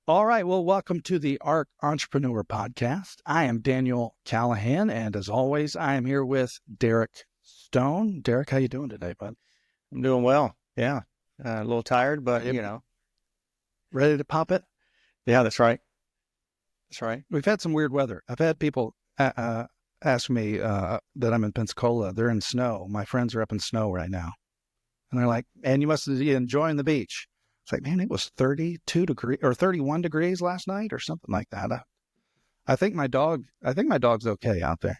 All right. Well, welcome to the ARC Entrepreneur Podcast. I am Daniel Callahan, and as always, I am here with Derek Stone. Derek, how you doing today, bud? I'm doing well. Yeah. A little tired, but Ready to pop it? Yeah, that's right. That's right. We've had some weird weather. I've had people ask me that I'm in Pensacola. They're in snow. My friends are up in snow right now. And they're like, man, you must be enjoying the beach. It's like, man, it was 32 degrees or 31 degrees last night or something like that. I think my dog's okay out there.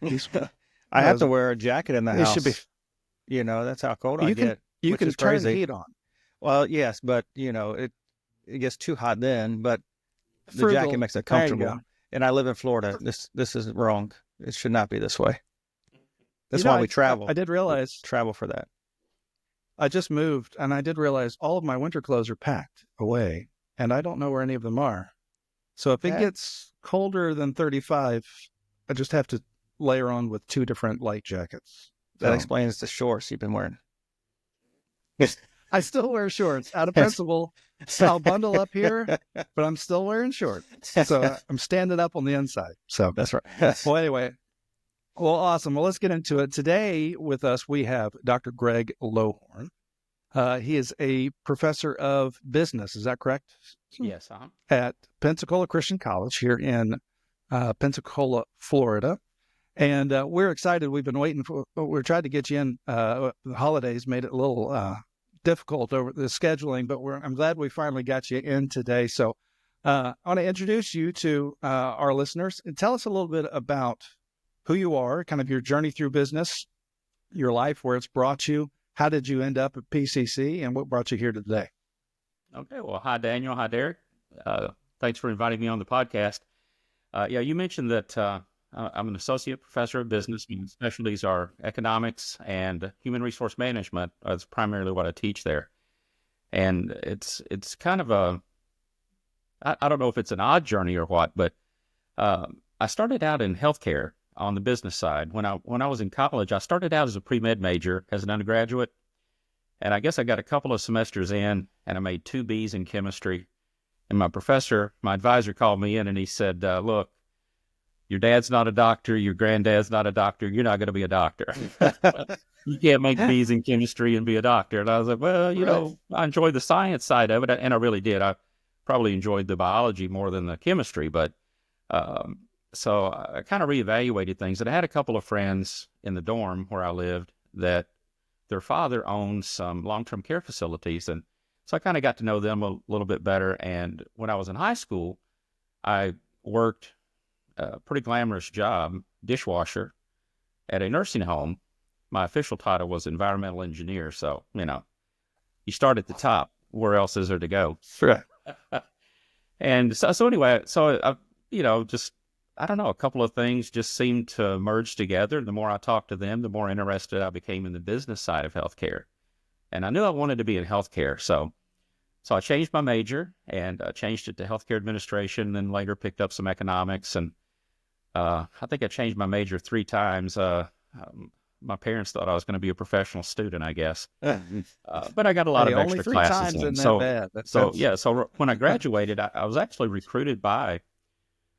I have to wear a jacket in the house. Should be. That's how cold I get. You can turn the heat on. Well, yes, but it gets too hot then, but the jacket makes it comfortable. And I live in Florida. This is wrong. It should not be this way. That's why we travel. I did realize travel for that. I just moved and I did realize all of my winter clothes are packed away and I don't know where any of them are. So if it gets colder than 35, I just have to layer on with two different light jackets. That explains the shorts you've been wearing. I still wear shorts out of principle. I'll bundle up here, but I'm still wearing shorts. So I'm standing up on the inside. So that's right. Well, anyway. Well, awesome. Well, let's get into it. Today with us, we have Dr. Greg Lowhorn. He is a professor of business. Is that correct? Yes. At Pensacola Christian College here in Pensacola, Florida. And we're excited. We've been waiting we're trying to get you in. The holidays made it a little difficult over the scheduling, but I'm glad we finally got you in today. So I want to introduce you to our listeners and tell us a little bit about who you are, kind of your journey through business, your life, where it's brought you. How did you end up at PCC and what brought you here today? Okay. Well, hi, Daniel. Hi, Derek. Thanks for inviting me on the podcast. You mentioned that I'm an associate professor of business. My specialties are economics and human resource management. That's primarily what I teach there. And it's kind of I don't know if it's an odd journey or what, but I started out in healthcare on the business side. When I was in college, I started out as a pre-med major as an undergraduate. And I guess I got a couple of semesters in and I made 2 Bs in chemistry. And my advisor called me in and he said, look, your dad's not a doctor, your granddad's not a doctor, you're not going to be a doctor. You can't make Bs in chemistry and be a doctor. And I was like, well, I enjoy the science side of it. And I really did. I probably enjoyed the biology more than the chemistry, but so I kind of reevaluated things. And I had a couple of friends in the dorm where I lived that their father owned some long-term care facilities. And so I kind of got to know them a little bit better. And when I was in high school, I worked a pretty glamorous job, dishwasher, at a nursing home. My official title was environmental engineer. So, you start at the top. Where else is there to go? Sure. And so anyway, I don't know, a couple of things just seemed to merge together. The more I talked to them, the more interested I became in the business side of healthcare. And I knew I wanted to be in healthcare. So I changed my major and changed it to healthcare administration, then later picked up some economics. And I think I changed my major 3 times. My parents thought I was going to be a professional student, I guess. But I got a lot of extra classes in. So when I graduated, I was actually recruited by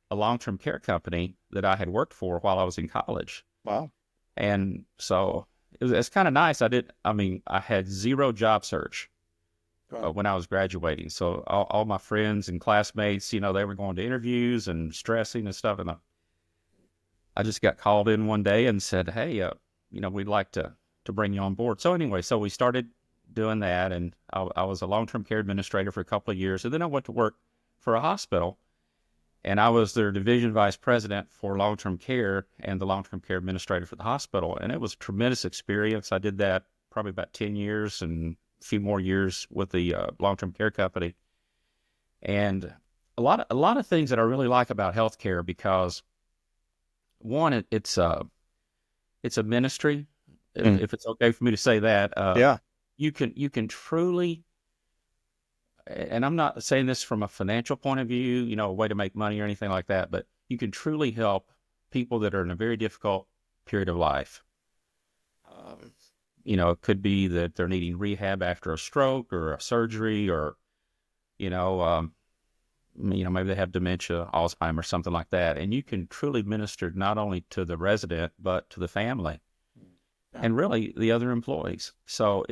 a long-term care company that I had worked for while I was in college. Wow. And so it's kind of nice. I had 0 job search when I was graduating. So all my friends and classmates, they were going to interviews and stressing and stuff. And I just got called in one day and said, hey, we'd like to bring you on board. So anyway, so we started doing that. And I was a long-term care administrator for a couple of years. And then I went to work for a hospital. And I was their division vice president for long-term care and the long-term care administrator for the hospital. And it was a tremendous experience. I did that probably about 10 years and a few more years with the long-term care company. And a lot of things that I really like about healthcare, because one, it's a ministry, if it's okay for me to say that. Yeah. You can truly, and I'm not saying this from a financial point of view, a way to make money or anything like that, but you can truly help people that are in a very difficult period of life. It could be that they're needing rehab after a stroke or a surgery, or, maybe they have dementia, Alzheimer's, something like that. And you can truly minister not only to the resident, but to the family and really the other employees. So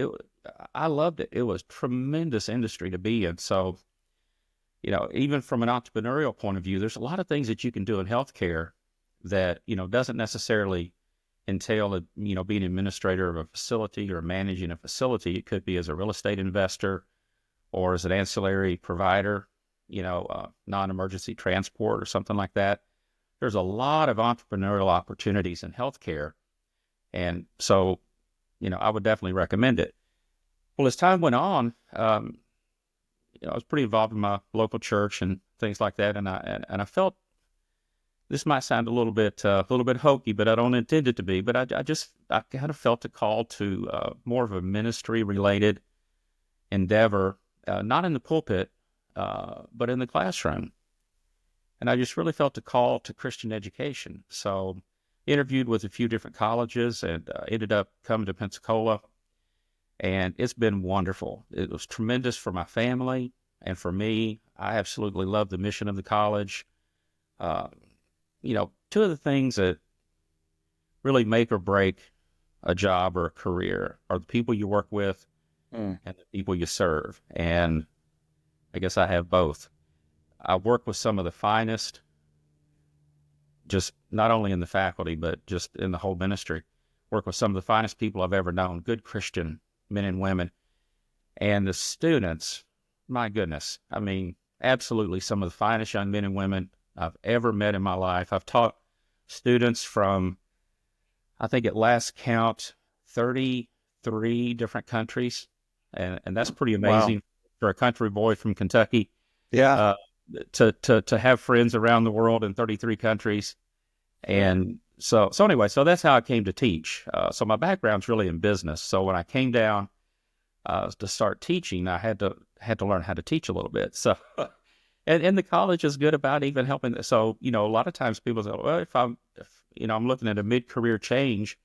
I loved it. It was tremendous industry to be in. So, even from an entrepreneurial point of view, there's a lot of things that you can do in healthcare that, doesn't necessarily entail, being an administrator of a facility or managing a facility. It could be as a real estate investor or as an ancillary provider, non-emergency transport or something like that. There's a lot of entrepreneurial opportunities in healthcare. And so, I would definitely recommend it. Well, as time went on, I was pretty involved in my local church and things like that. And I felt, this might sound a little bit hokey, but I don't intend it to be, but I kind of felt a call to more of a ministry related endeavor, not in the pulpit, but in the classroom. And I just really felt a call to Christian education. So interviewed with a few different colleges and ended up coming to Pensacola. And it's been wonderful. It was tremendous for my family and for me. I absolutely love the mission of the college. Two of the things that really make or break a job or a career are the people you work with and the people you serve. And I guess I have both. I work with some of the finest, just not only in the faculty, but just in the whole ministry. Work with some of the finest people I've ever known, good Christian men and women. And the students, my goodness, absolutely some of the finest young men and women I've ever met in my life. I've taught students from, I think at last count, 33 different countries. And that's pretty amazing. Wow. For a country boy from Kentucky. Yeah. To have friends around the world in 33 countries. And so anyway, so that's how I came to teach. So my background's really in business. So when I came down to start teaching, I had to learn how to teach a little bit. So, and the college is good about even helping. So, a lot of times people say, well, if I'm looking at a mid-career change,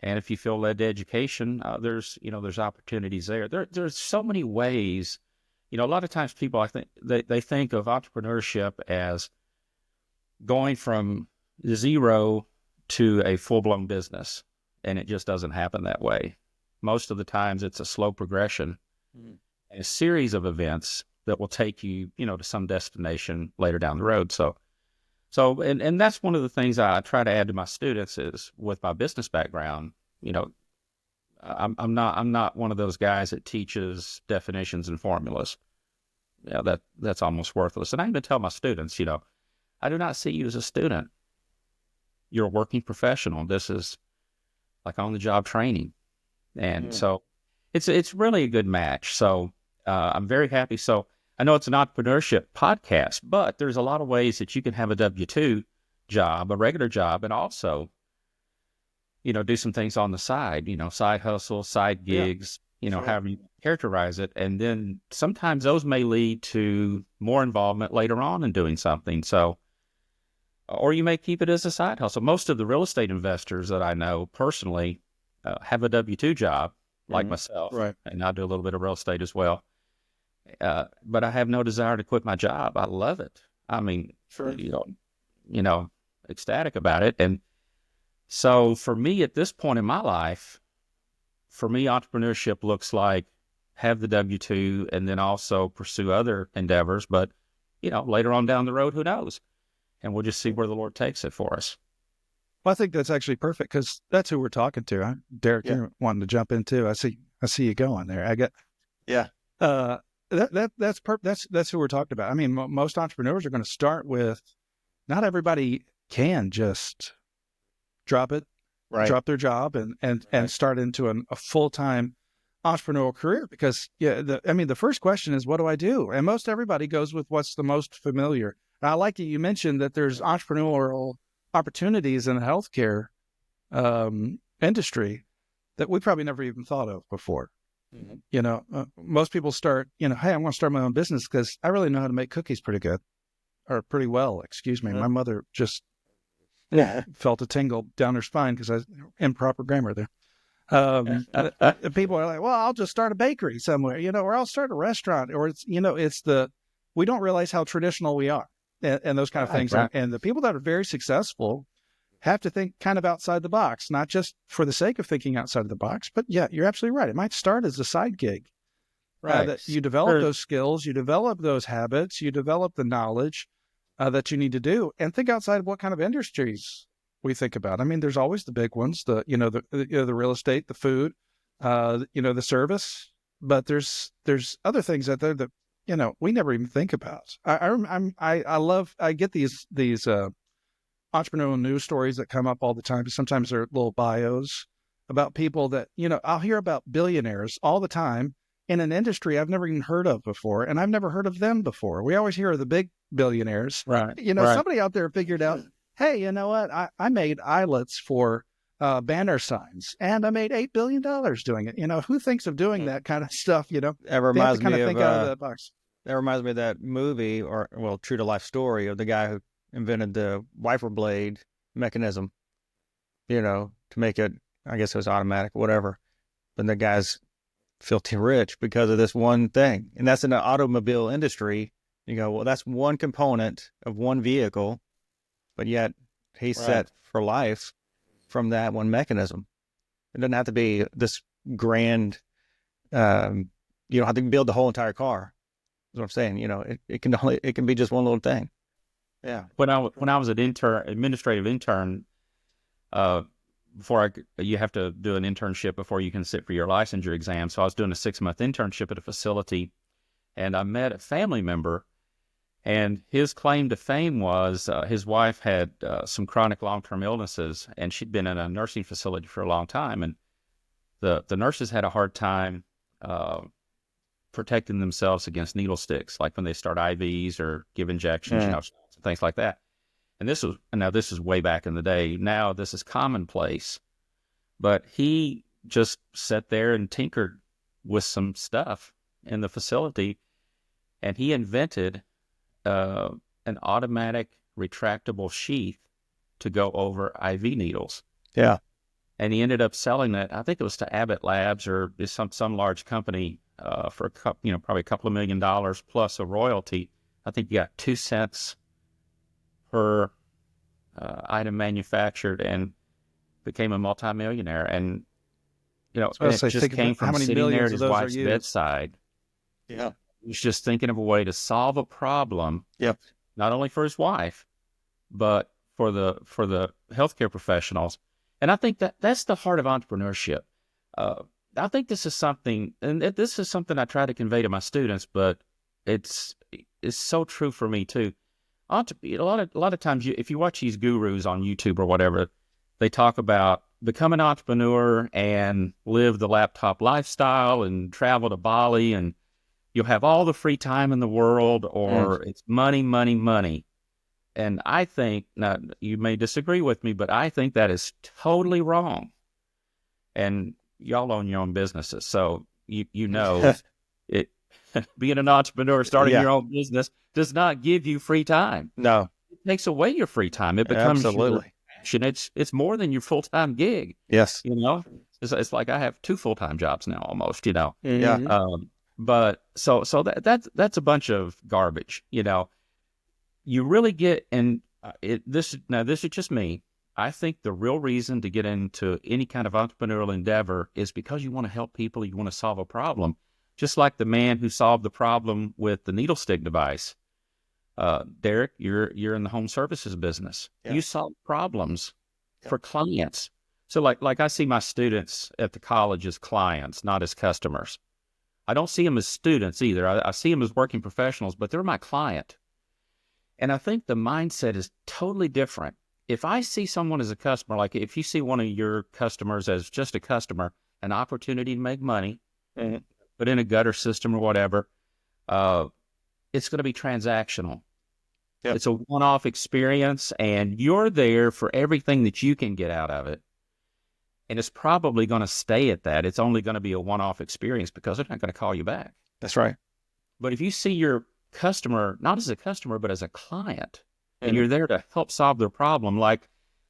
and if you feel led to education, there's opportunities there. There's so many ways. A lot of times people, I think they think of entrepreneurship as going from zero to a full-blown business, and it just doesn't happen that way. Most of the times it's a slow progression, and a series of events that will take you, to some destination later down the road. So that's one of the things I try to add to my students is with my business background, I'm not one of those guys that teaches definitions and formulas. That's almost worthless. And I even tell my students, I do not see you as a student. You're a working professional. This is like on-the-job training. And so it's really a good match. So I'm very happy. So I know it's an entrepreneurship podcast, but there's a lot of ways that you can have a W-2 job, a regular job, and also, do some things on the side, side hustles, side gigs, however you characterize it. And then sometimes those may lead to more involvement later on in doing something. So, or you may keep it as a side hustle. Most of the real estate investors that I know personally have a W-2 job like myself. Right. And I do a little bit of real estate as well. But I have no desire to quit my job. I love it. Sure. Ecstatic about it. And so for me at this point in my life, entrepreneurship looks like have the W-2 and then also pursue other endeavors. But, later on down the road, who knows? And we'll just see where the Lord takes it for us. Well, I think that's actually perfect because that's who we're talking to. Huh? Derek, you're wanting to jump in too. I see you going there. That's who we're talking about. Most entrepreneurs are going to start with. Not everybody can just drop their job and start into a full-time entrepreneurial career because the first question is, what do I do? And most everybody goes with what's the most familiar. And I like that you mentioned that there's entrepreneurial opportunities in the healthcare industry that we probably never even thought of before. Mm-hmm. Most people start, hey, I'm going to start my own business because I really know how to make cookies pretty good or pretty well. Excuse me. Mm-hmm. My mother just felt a tingle down her spine because I improper grammar there. People are like, well, I'll just start a bakery somewhere, or I'll start a restaurant, or it's the we don't realize how traditional we are and those kind of things. Right. And the people that are very successful have to think kind of outside the box, not just for the sake of thinking outside the box, but yeah, you're absolutely right. It might start as a side gig. Right. That you develop those skills, you develop those habits, you develop the knowledge that you need to do, and think outside of what kind of industries we think about. I mean, there's always the big ones, the real estate, the food, the service, but there's other things out there that, we never even think about. I get these entrepreneurial news stories that come up all the time. Sometimes they're little bios about people that, I'll hear about billionaires all the time in an industry I've never even heard of before, and I've never heard of them before. We always hear of the big billionaires. Right. Somebody out there figured out, hey, you know what? I made eyelets for banner signs, and I made $8 billion doing it. Who thinks of doing that kind of stuff? That reminds me think out of the box. That reminds me of that movie, true to life story of the guy who invented the wiper blade mechanism, to make it, I guess it was automatic or whatever. But the guy's filthy rich because of this one thing. And that's in the automobile industry. You go, well, that's one component of one vehicle, but yet he's set for life from that one mechanism. It doesn't have to be this grand, you don't have to build the whole entire car. That's what I'm saying. It can be just one little thing. Yeah. When I was an administrative intern, you have to do an internship before you can sit for your licensure exam. So I was doing a 6-month internship at a facility, and I met a family member, and his claim to fame was his wife had some chronic long-term illnesses, and she'd been in a nursing facility for a long time, and the nurses had a hard time protecting themselves against needle sticks, like when they start IVs or give injections, things like that. And this is way back in the day. Now this is commonplace, but he just sat there and tinkered with some stuff in the facility, and he invented an automatic retractable sheath to go over IV needles. Yeah. And he ended up selling it. I think it was to Abbott Labs or some large company for probably a couple of $1 million plus a royalty. I think he got 2 cents per item manufactured, and became a multimillionaire. And it just came from sitting there at his wife's bedside. Yeah, he was just thinking of a way to solve a problem. Yep. Not only for his wife, but for the healthcare professionals. And I think that's the heart of entrepreneurship. I think this is something, and this is something I try to convey to my students, but it's so true for me too. A lot of times, if you watch these gurus on YouTube or whatever, they talk about become an entrepreneur and live the laptop lifestyle and travel to Bali, and you'll have all the free time in the world, or it's money, money, money. And I think, now you may disagree with me, but I think that is totally wrong. And y'all own your own businesses, so you know it. Being an entrepreneur, starting your own business, does not give you free time. No, it takes away your free time. It becomes absolutely. Your passion. It's more than your full-time gig. Yes, it's like I have 2 full-time jobs now, almost. Yeah. But so that's a bunch of garbage. You really get, and this is just me. I think the real reason to get into any kind of entrepreneurial endeavor is because you want to help people. You want to solve a problem. Just like the man who solved the problem with the needle stick device. Derek, you're in the home services business. Yeah. You solve problems for clients. So like I see my students at the college as clients, not as customers. I don't see them as students either. I see them as working professionals, but they're my client. And I think the mindset is totally different. If I see someone as a customer, like if you see one of your customers as just a customer, an opportunity to make money, put in a gutter system or whatever, it's going to be transactional. Yep. It's a one-off experience, and you're there for everything that you can get out of it. And it's probably going to stay at that. It's only going to be a one-off experience because they're not going to call you back. That's right. But if you see your customer, not as a customer, but as a client, and you're there to help solve their problem, like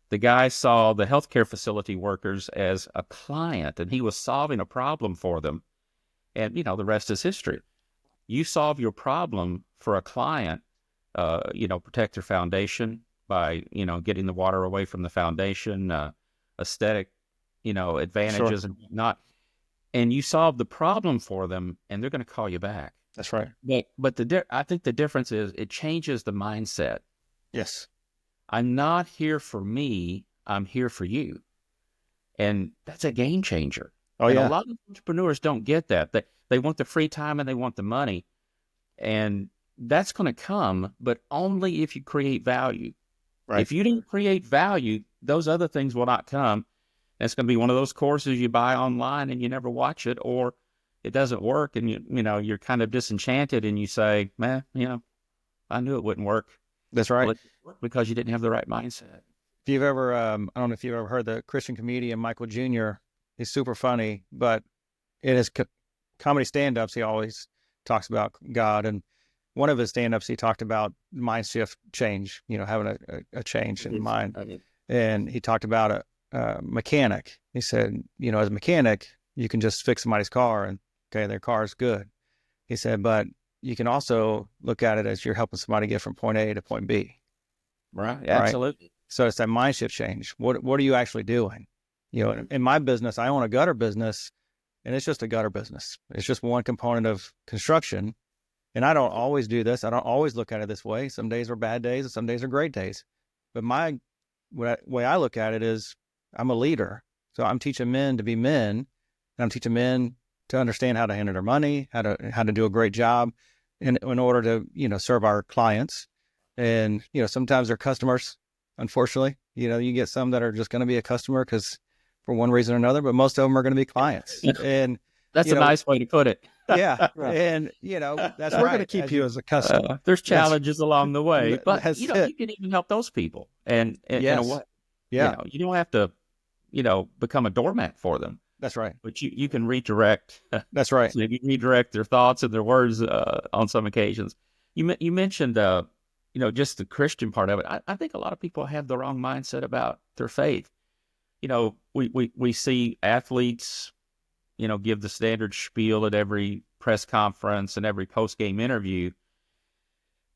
the guy saw the healthcare facility workers as a client, and he was solving a problem for them. And, the rest is history. You solve your problem for a client, protect their foundation by, getting the water away from the foundation, aesthetic, advantages Sure. and whatnot. And you solve the problem for them, and they're going to call you back. That's right. But I think the difference is it changes the mindset. Yes. I'm not here for me. I'm here for you. And that's a game changer. Oh, and yeah. A lot of entrepreneurs don't get that. They want the free time and they want the money. And that's going to come, but only if you create value. Right. If you don't create value, those other things will not come. And it's going to be one of those courses you buy online and you never watch it, or it doesn't work and you're kind of disenchanted and you say, man, I knew it wouldn't work. That's right. Well, it didn't work because you didn't have the right mindset. If you've ever, I don't know if you've ever heard the Christian comedian Michael Jr. He's super funny, but in his comedy stand-ups, he always talks about God. And one of his stand-ups, he talked about mind shift change, having a change in mind. And he talked about a mechanic. He said, as a mechanic, you can just fix somebody's car and, okay, their car is good. He said, but you can also look at it as you're helping somebody get from point A to point B. Right. Absolutely. Right? So it's that mind shift change. What are you actually doing? In my business, I own a gutter business, and it's just a gutter business. It's just one component of construction. And I don't always do this. I don't always look at it this way. Some days are bad days and some days are great days. But way I look at it is I'm a leader. So I'm teaching men to be men, and I'm teaching men to understand how to handle their money, how to do a great job in order to, serve our clients. And, sometimes they're customers, unfortunately. You get some that are just going to be a customer because for one reason or another, but most of them are going to be clients. And that's a nice way to put it. Yeah. And, that's we're going to keep you as a customer. There's challenges along the way, but you can even help those people. And yes. in a way, yeah. You don't have to, become a doormat for them. That's right. But you can redirect. That's right. So you redirect their thoughts and their words on some occasions. You mentioned, just the Christian part of it. I think a lot of people have the wrong mindset about their faith. We see athletes, give the standard spiel at every press conference and every post-game interview.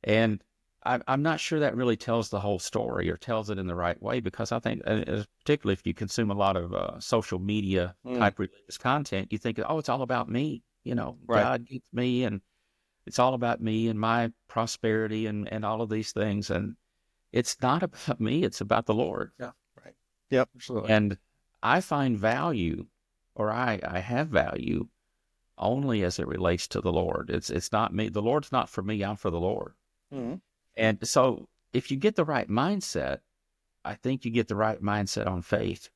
And I'm not sure that really tells the whole story or tells it in the right way, because I think, particularly if you consume a lot of social media type religious content, you think, oh, it's all about me. Right. God gets me, and it's all about me and my prosperity and all of these things. And it's not about me. It's about the Lord. Yeah. Right. Yep. Absolutely. And I find value, or I have value only as it relates to the Lord. It's not me. The Lord's not for me. I'm for the Lord. Mm-hmm. And so if you get the right mindset, I think you get the right mindset on faith.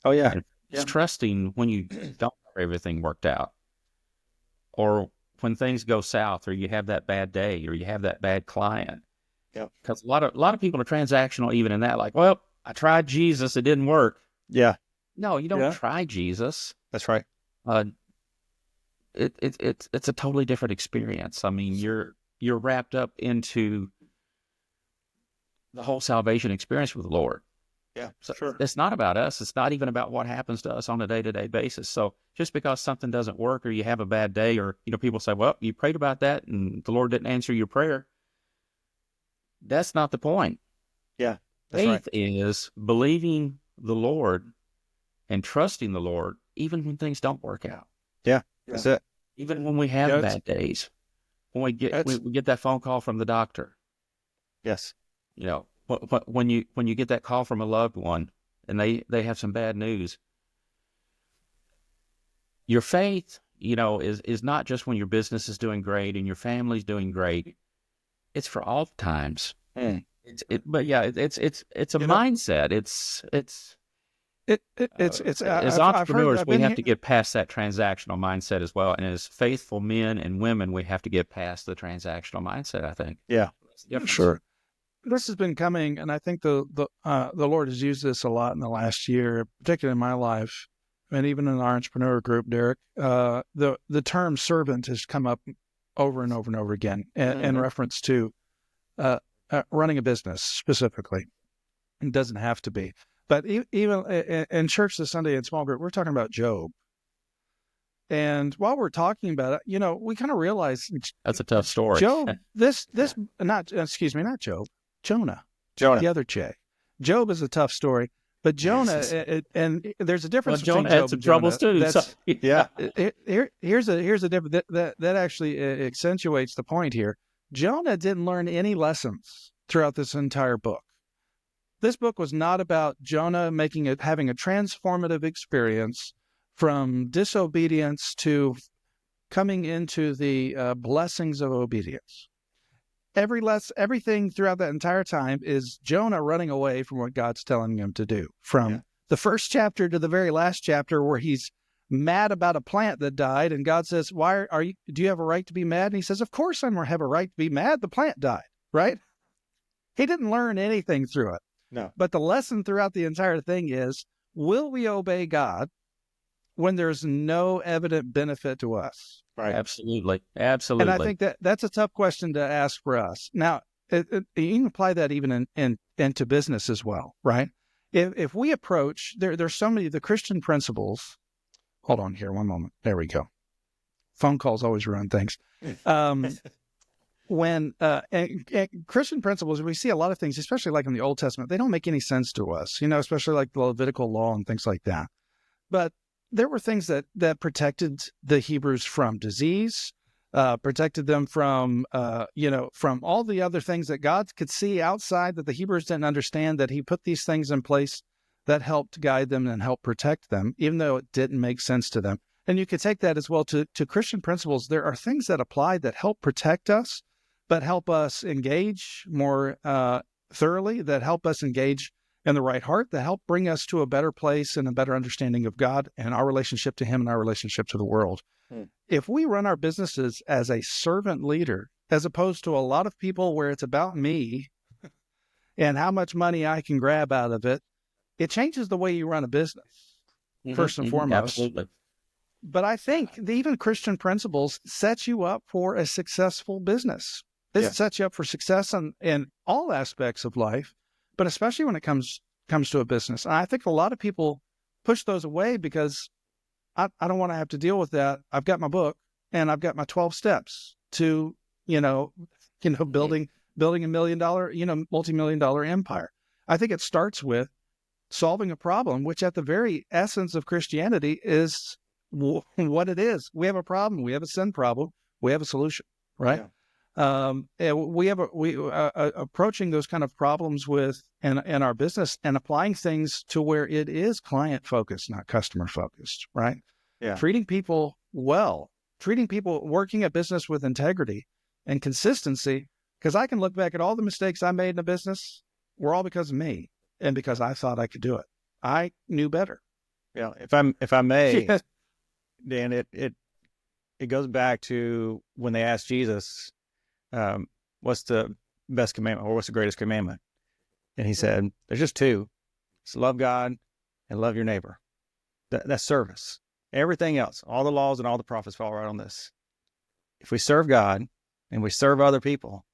Oh, yeah. And it's trusting when you don't have everything worked out, or when things go south, or you have that bad day, or you have that bad client. Yeah. Because a lot of people are transactional even in that, like, well, I tried Jesus, it didn't work. Yeah. No, you don't try Jesus. That's right. It's a totally different experience. I mean, you're wrapped up into the whole salvation experience with the Lord. Yeah, so sure. It's not about us. It's not even about what happens to us on a day-to-day basis. So just because something doesn't work, or you have a bad day, or, people say, well, you prayed about that and the Lord didn't answer your prayer. That's not the point. Yeah. That's Faith right. is believing the Lord and trusting the Lord, even when things don't work out. Yeah. That's it. Even when we have bad days, when we get that phone call from the doctor. Yes. When you get that call from a loved one and they have some bad news, your faith, is not just when your business is doing great and your family's doing great. It's for all times. It's a mindset. As entrepreneurs, we have to get past that transactional mindset as well. And as faithful men and women, we have to get past the transactional mindset, I think. Yeah. Sure. This has been coming, and I think the Lord has used this a lot in the last year, particularly in my life, and even in our entrepreneur group, Derek. The term servant has come up over and over and over again in reference to running a business specifically. It doesn't have to be. But even in church this Sunday in small group, we're talking about Job. And while we're talking about it, we kind of realize that's a tough story. Job, not Job, Jonah. The other J. Job is a tough story, but Jonah, and there's a difference between Jonah Job had some and Jonah. troubles too. Here's a difference that actually accentuates the point here. Jonah didn't learn any lessons throughout this entire book. This book was not about Jonah having a transformative experience from disobedience to coming into the blessings of obedience. Everything throughout that entire time is Jonah running away from what God's telling him to do. From the first chapter to the very last chapter, where he's mad about a plant that died, and God says, "Why are you? Do you have a right to be mad?" And he says, "Of course I have a right to be mad. The plant died." Right? He didn't learn anything through it. No. But the lesson throughout the entire thing is: will we obey God when there's no evident benefit to us? Right. Absolutely. And I think that's a tough question to ask for us. Now, you can apply that even into business as well, right? If we approach, there's so many, the Christian principles. Hold on here, one moment. There we go. Phone calls always ruin things. When Christian principles, we see a lot of things, especially like in the Old Testament, they don't make any sense to us, especially like the Levitical law and things like that. But there were things that protected the Hebrews from disease, protected them from all the other things that God could see outside that the Hebrews didn't understand, that he put these things in place that helped guide them and help protect them, even though it didn't make sense to them. And you could take that as well to Christian principles. There are things that apply that help protect us, but help us engage more thoroughly, that help us engage in the right heart, that help bring us to a better place and a better understanding of God and our relationship to him and our relationship to the world. If we run our businesses as a servant leader, as opposed to a lot of people where it's about me and how much money I can grab out of it, it changes the way you run a business, first and foremost. Absolutely. But I think even Christian principles set you up for a successful business. It sets you up for success in all aspects of life, but especially when it comes to a business. And I think a lot of people push those away because I don't want to have to deal with that. I've got my book and I've got my 12 steps to, building a $1 million, multi-million-dollar empire. I think it starts with solving a problem, which at the very essence of Christianity is what it is. We have a problem. We have a sin problem. We have a solution, right? Approaching those kind of problems in our business and applying things to where it is client focused, not customer focused, right? Yeah. Treating people well, working a business with integrity and consistency, because I can look back at all the mistakes I made in a business were all because of me and because I thought I could do it. I knew better. Yeah. If I may, Dan, it goes back to when they asked Jesus, what's the best commandment, or what's the greatest commandment? And he said, there's just two. It's love God and love your neighbor. That's service. Everything else, all the laws and all the prophets fall right on this. If we serve God and we serve other people,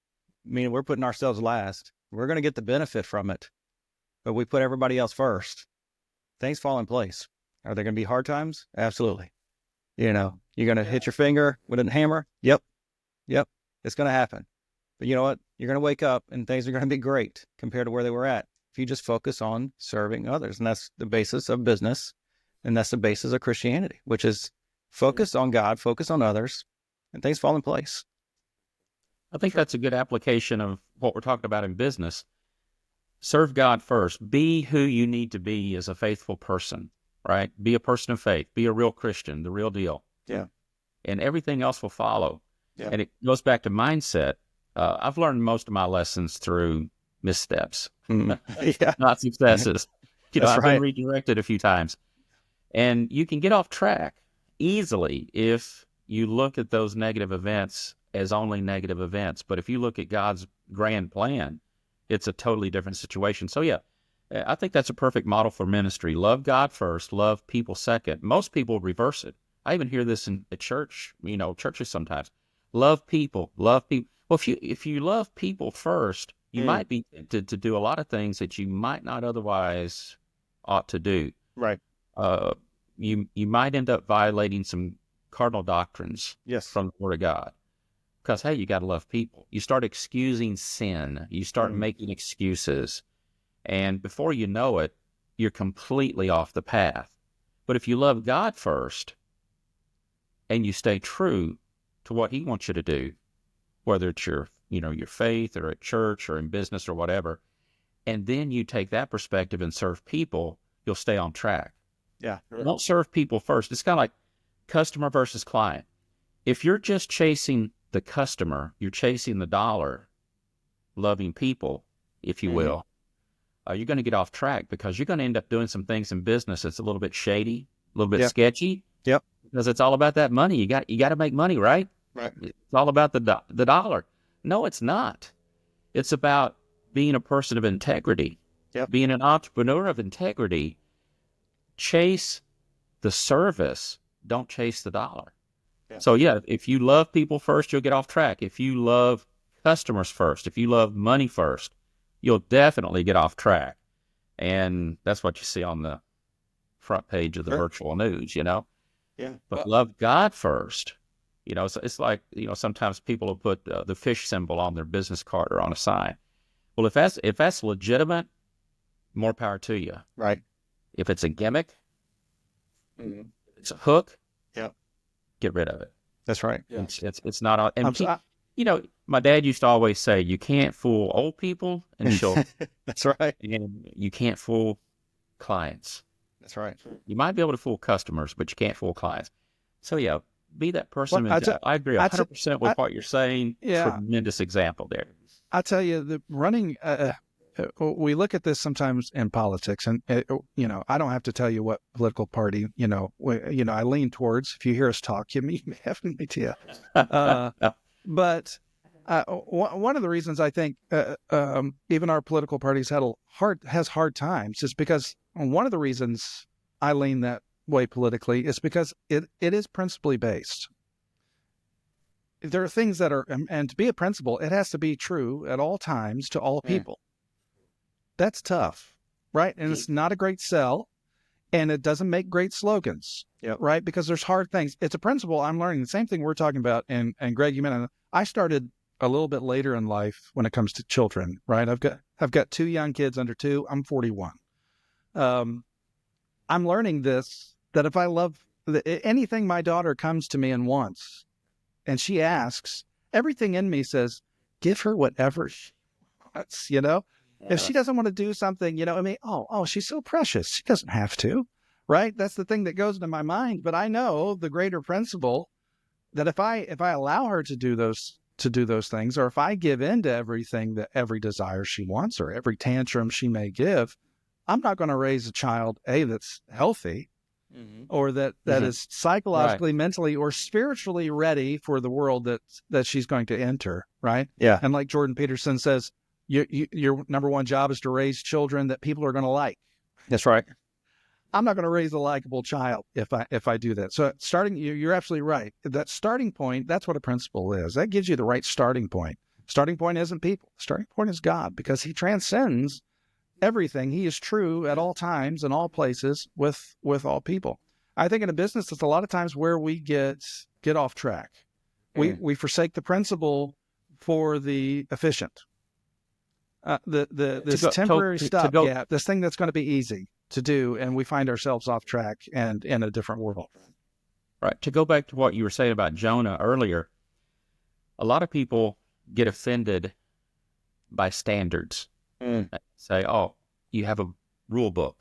meaning we're putting ourselves last, we're going to get the benefit from it, but we put everybody else first, things fall in place. Are there going to be hard times? Absolutely. You're going to hit your finger with a hammer? Yep. It's going to happen. But you know what? You're going to wake up and things are going to be great compared to where they were at if you just focus on serving others. And that's the basis of business. And that's the basis of Christianity, which is focus on God, focus on others, and things fall in place. I think that's a good application of what we're talking about in business. Serve God first. Be who you need to be as a faithful person, right? Be a person of faith. Be a real Christian, the real deal. Yeah. And everything else will follow. Yeah. And it goes back to mindset. I've learned most of my lessons through missteps, not successes. I've been redirected a few times. And you can get off track easily if you look at those negative events as only negative events. But if you look at God's grand plan, it's a totally different situation. So yeah, I think that's a perfect model for ministry. Love God first, love people second. Most people reverse it. I even hear this in a church, churches sometimes. Love people. Well, if you love people first, you might be tempted to do a lot of things that you might not otherwise ought to do. Right. You might end up violating some cardinal doctrines Yes. from the Word of God. Because, hey, you got to love people. You start excusing sin. You start making excuses. And before you know it, you're completely off the path. But if you love God first and you stay true to what he wants you to do, whether it's your faith or at church or in business or whatever, and then you take that perspective and serve people, you'll stay on track. Yeah. Don't serve people first. It's kind of like customer versus client. If you're just chasing the customer, you're chasing the dollar, loving people, if you will, you're going to get off track because you're going to end up doing some things in business that's a little bit shady, a little bit sketchy. Yep. Because it's all about that money. You got to make money, right? Right. It's all about the dollar. No, it's not. It's about being a person of integrity. Yep. Being an entrepreneur of integrity. Chase the service. Don't chase the dollar. Yeah. So yeah, if you love people first, you'll get off track. If you love customers first, if you love money first, you'll definitely get off track. And that's what you see on the front page of the virtual news, Yeah. But love God first. It's like, sometimes people will put the fish symbol on their business card or on a sign. Well, if that's legitimate, more power to you. Right. If it's a gimmick, it's a hook. Yeah. Get rid of it. That's right. Yeah. It's not. And my dad used to always say, you can't fool old people and children. That's right. And you can't fool clients. That's right. You might be able to fool customers, but you can't fool clients. So yeah, be that person. I agree 100% with what you're saying. Yeah. Tremendous example there. I tell you, the running, we look at this sometimes in politics, and I don't have to tell you what political party, I lean towards. If you hear us talk, you may have an idea. But one of the reasons I think even our political parties has hard times is because one of the reasons I lean that way politically is because it is principally based. There are things that are, and to be a principle, it has to be true at all times to all people. That's tough, right? And it's not a great sell, and it doesn't make great slogans, right? Because there's hard things. It's a principle I'm learning. The same thing we're talking about, and Greg, you mentioned, I started a little bit later in life when it comes to children, right? I've got 2 young kids under 2. I'm 41. I'm learning this, that if I love anything my daughter comes to me and wants, and she asks, everything in me says, give her whatever she wants, If she doesn't want to do something, she's so precious. She doesn't have to, right? That's the thing that goes into my mind. But I know the greater principle that if I allow her to do those things, or if I give in to every desire she wants or every tantrum she may give, I'm not going to raise a child, that's healthy, or that is psychologically, mentally, or spiritually ready for the world that she's going to enter, right? Yeah. And like Jordan Peterson says, your number one job is to raise children that people are going to like. That's right. I'm not going to raise a likable child if I do that. So you're absolutely right. That starting point, that's what a principle is. That gives you the right starting point. Starting point isn't people. Starting point is God, because he transcends everything. He is true at all times and all places with all people. I think in a business, it's a lot of times where we get off track. We forsake the principle for the efficient. This temporary stopgap, this thing that's going to be easy to do, and we find ourselves off track and in a different world. Right. To go back to what you were saying about Jonah earlier, a lot of people get offended by standards. Say, you have a rule book.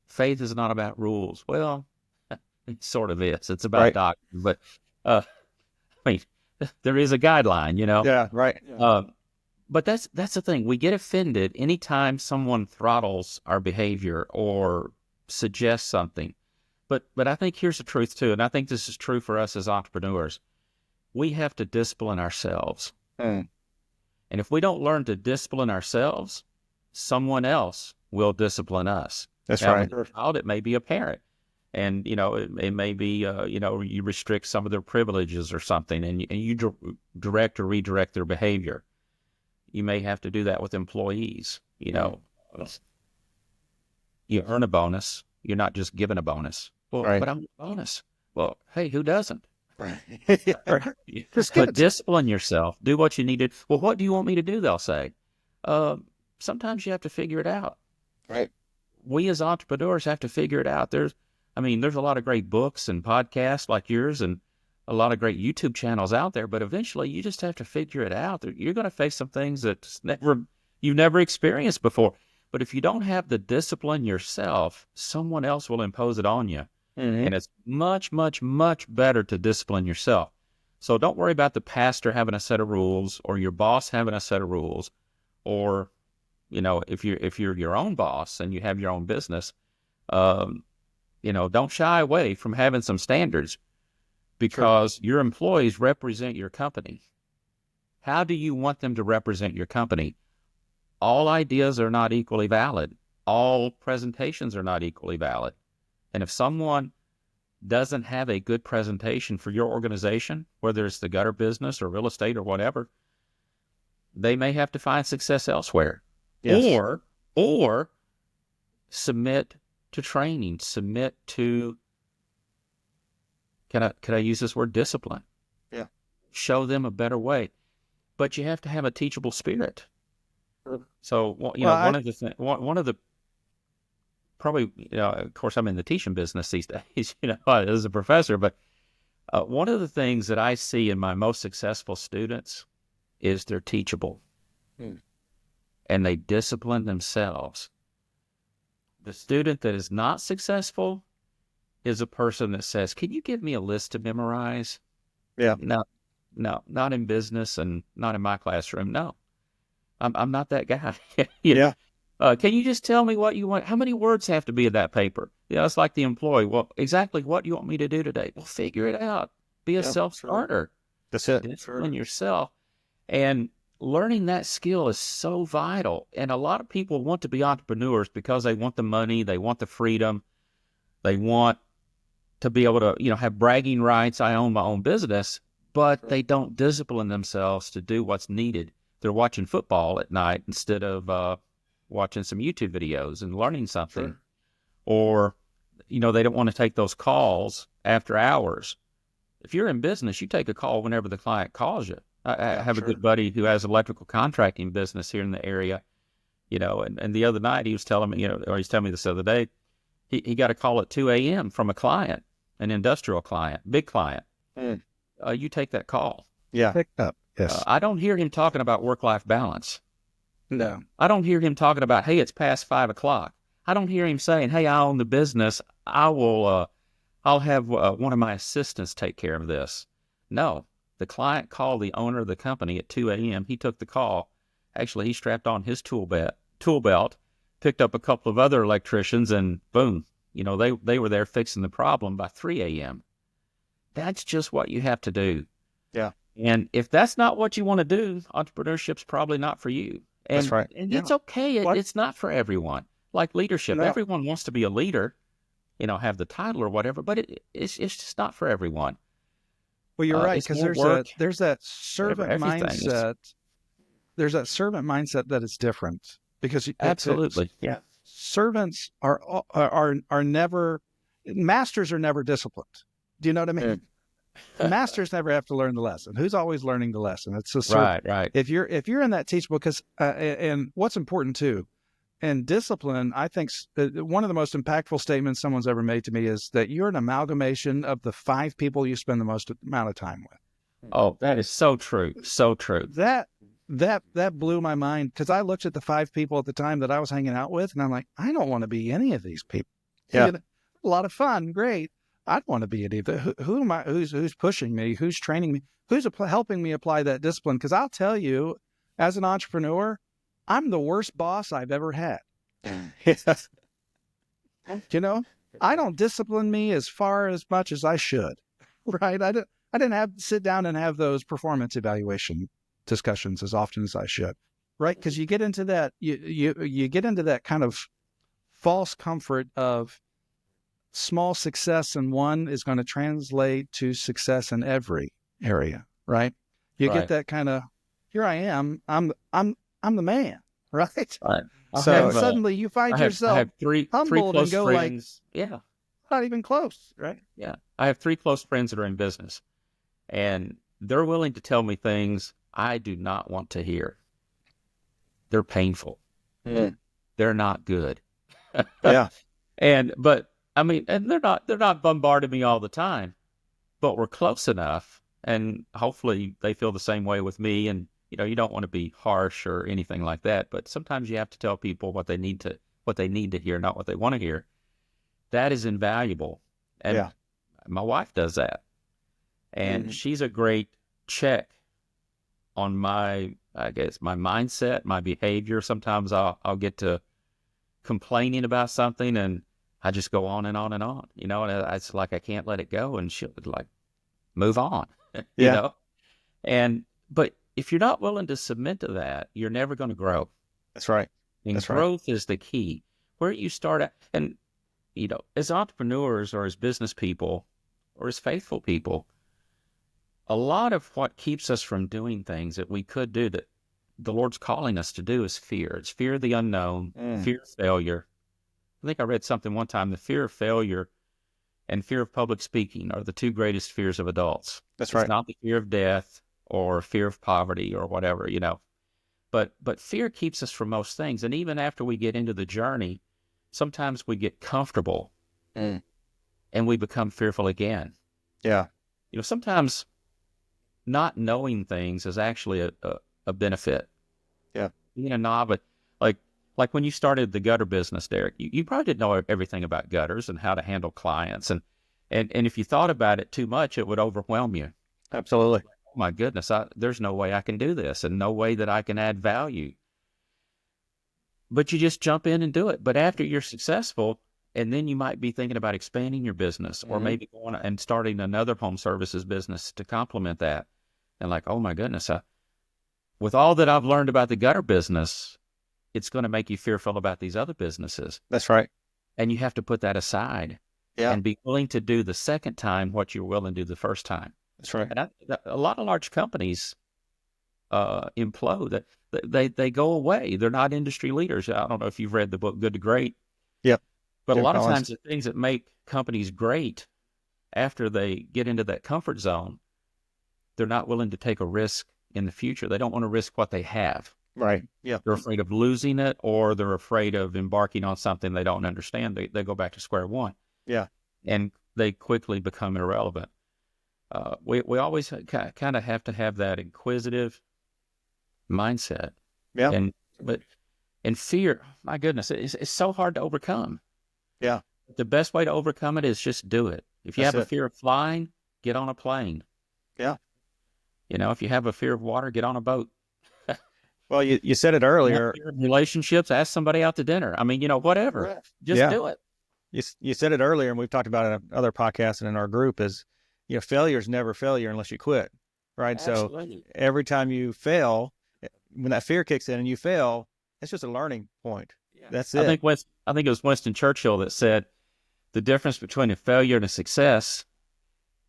Faith is not about rules. Well, it sort of is. It's about doctrine. But, there is a guideline, Yeah, right. But that's the thing. We get offended anytime someone throttles our behavior or suggests something. But I think here's the truth, too, and I think this is true for us as entrepreneurs. We have to discipline ourselves. And if we don't learn to discipline ourselves, someone else will discipline us. That's now, right. It may be a parent. And, it may be, you restrict some of their privileges or something, and you direct or redirect their behavior. You may have to do that with employees. You earn a bonus. You're not just given a bonus. Well, right. But I want a bonus. Well, hey, who doesn't? Right. But discipline yourself. Do what you need to. Well, what do you want me to do? They'll say. Sometimes you have to figure it out. Right. We as entrepreneurs have to figure it out. There's a lot of great books and podcasts like yours and a lot of great YouTube channels out there, but eventually you just have to figure it out. You're going to face some things that you've never experienced before. But if you don't have the discipline yourself, someone else will impose it on you. Mm-hmm. And it's much, much, much better to discipline yourself. So don't worry about the pastor having a set of rules or your boss having a set of rules, or, if you're your own boss and you have your own business, don't shy away from having some standards, because your employees represent your company. How do you want them to represent your company? All ideas are not equally valid. All presentations are not equally valid. And if someone doesn't have a good presentation for your organization, whether it's the gutter business or real estate or whatever, they may have to find success elsewhere. Yes. Or submit to training, submit to, can I use this word, discipline? Yeah. Show them a better way. But you have to have a teachable spirit. So, one of the probably, of course, I'm in the teaching business these days, as a professor, but one of the things that I see in my most successful students is they're teachable. And they discipline themselves. The student that is not successful is a person that says, can you give me a list to memorize? Yeah. No, not in business and not in my classroom. No, I'm not that guy. Yeah. Can you just tell me what you want? How many words have to be in that paper? It's like the employee. Well, exactly what do you want me to do today? Well, figure it out. Be a self-starter. That's it. Discipline yourself. And learning that skill is so vital. And a lot of people want to be entrepreneurs because they want the money, they want the freedom, they want to be able to, have bragging rights. I own my own business, but they don't discipline themselves to do what's needed. They're watching football at night instead of watching some YouTube videos and learning something. Sure. Or, they don't want to take those calls after hours. If you're in business, you take a call whenever the client calls you. I have a good buddy who has an electrical contracting business here in the area, and the other night he was telling me, or he's telling me this other day, he got a call at 2 a.m. from a client, an industrial client, big client. You take that call. Yeah. Pick up. Yes. I don't hear him talking about work-life balance. No. I don't hear him talking about, hey, it's past 5 o'clock. I don't hear him saying, hey, I own the business. I'll have one of my assistants take care of this. No. The client called the owner of the company at 2 a.m. He took the call. Actually, he strapped on his tool belt, picked up a couple of other electricians, and boom, they were there fixing the problem by 3 a.m. That's just what you have to do. Yeah. And if that's not what you want to do, entrepreneurship's probably not for you. And, that's right. And it's okay. It's not for everyone. Like leadership, everyone wants to be a leader, have the title or whatever, but it's just not for everyone. Well, you're right, because there's that servant mindset. There's that servant mindset that is different, because absolutely, servants are never, masters are never disciplined. Do you know what I mean? Masters never have to learn the lesson. Who's always learning the lesson? It's a servant. Right. If you're in that teachable, because and what's important too, and discipline, I think one of the most impactful statements someone's ever made to me is that you're an amalgamation of the 5 people you spend the most amount of time with. Oh, that is so true. So true. That blew my mind, because I looked at the 5 people at the time that I was hanging out with, and I'm like, I don't want to be any of these people. Yeah. A lot of fun. Great. I don't want to be any of them. Who am I? Who's pushing me? Who's training me? Who's helping me apply that discipline? Because I'll tell you, as an entrepreneur, I'm the worst boss I've ever had. I don't discipline me as much as I should, right? I didn't have to sit down and have those performance evaluation discussions as often as I should, right? Because you get into that, you get into that kind of false comfort of small success in one is going to translate to success in every area, right? You get that kind of, here I am, I'm the man, right? So suddenly you find yourself humbled and go friends. like, yeah, not even close, right? Yeah. I have 3 close friends that are in business, and they're willing to tell me things I do not want to hear. They're painful. Mm. They're not good. Yeah. But I mean, and they're not bombarding me all the time, but we're close enough, and hopefully they feel the same way with me. And you don't want to be harsh or anything like that, but sometimes you have to tell people what they need to hear, not what they want to hear. That is invaluable. And my wife does that, and she's a great check on my mindset, my behavior. Sometimes I'll get to complaining about something, and I just go on and on and on, and it's like I can't let it go, and she'll like move on, but if you're not willing to submit to that, you're never going to grow. That's right. And growth is the key. Where you start at, and as entrepreneurs or as business people or as faithful people, a lot of what keeps us from doing things that we could do that the Lord's calling us to do is fear. It's fear of the unknown, fear of failure. I think I read something one time, the fear of failure and fear of public speaking are the 2 greatest fears of adults. That's right. It's not the fear of death or fear of poverty or whatever, But fear keeps us from most things. And even after we get into the journey, sometimes we get comfortable and we become fearful again. Yeah. Sometimes not knowing things is actually a benefit. Yeah. Being a novice, like when you started the gutter business, Derek, you probably didn't know everything about gutters and how to handle clients. And if you thought about it too much, it would overwhelm you. Absolutely. Oh my goodness, there's no way I can do this and no way that I can add value. But you just jump in and do it. But after you're successful, and then you might be thinking about expanding your business or maybe going and starting another home services business to complement that. And like, oh my goodness, with all that I've learned about the gutter business, it's going to make you fearful about these other businesses. That's right. And you have to put that aside and be willing to do the second time what you're willing to do the first time. That's right. And a lot of large companies implode. They go away. They're not industry leaders. I don't know if you've read the book Good to Great. Yep. But a lot of times the things that make companies great after they get into that comfort zone, they're not willing to take a risk in the future. They don't want to risk what they have. Right. Yeah. They're afraid of losing it, or they're afraid of embarking on something they don't understand. They go back to square one. Yeah. And they quickly become irrelevant. We always kind of have to have that inquisitive mindset. Yeah. And fear, my goodness, it's so hard to overcome. Yeah. The best way to overcome it is just do it. If you have a fear of flying, get on a plane. Yeah. If you have a fear of water, get on a boat. Well, you said it earlier. Relationships, ask somebody out to dinner. I mean, whatever. Right. Just do it. You said it earlier, and we've talked about it in other podcasts and in our group, is failure is never failure unless you quit. Right. Absolutely. So every time you fail, when that fear kicks in and you fail, it's just a learning point. Yeah. That's it. I think it was Winston Churchill that said the difference between a failure and a success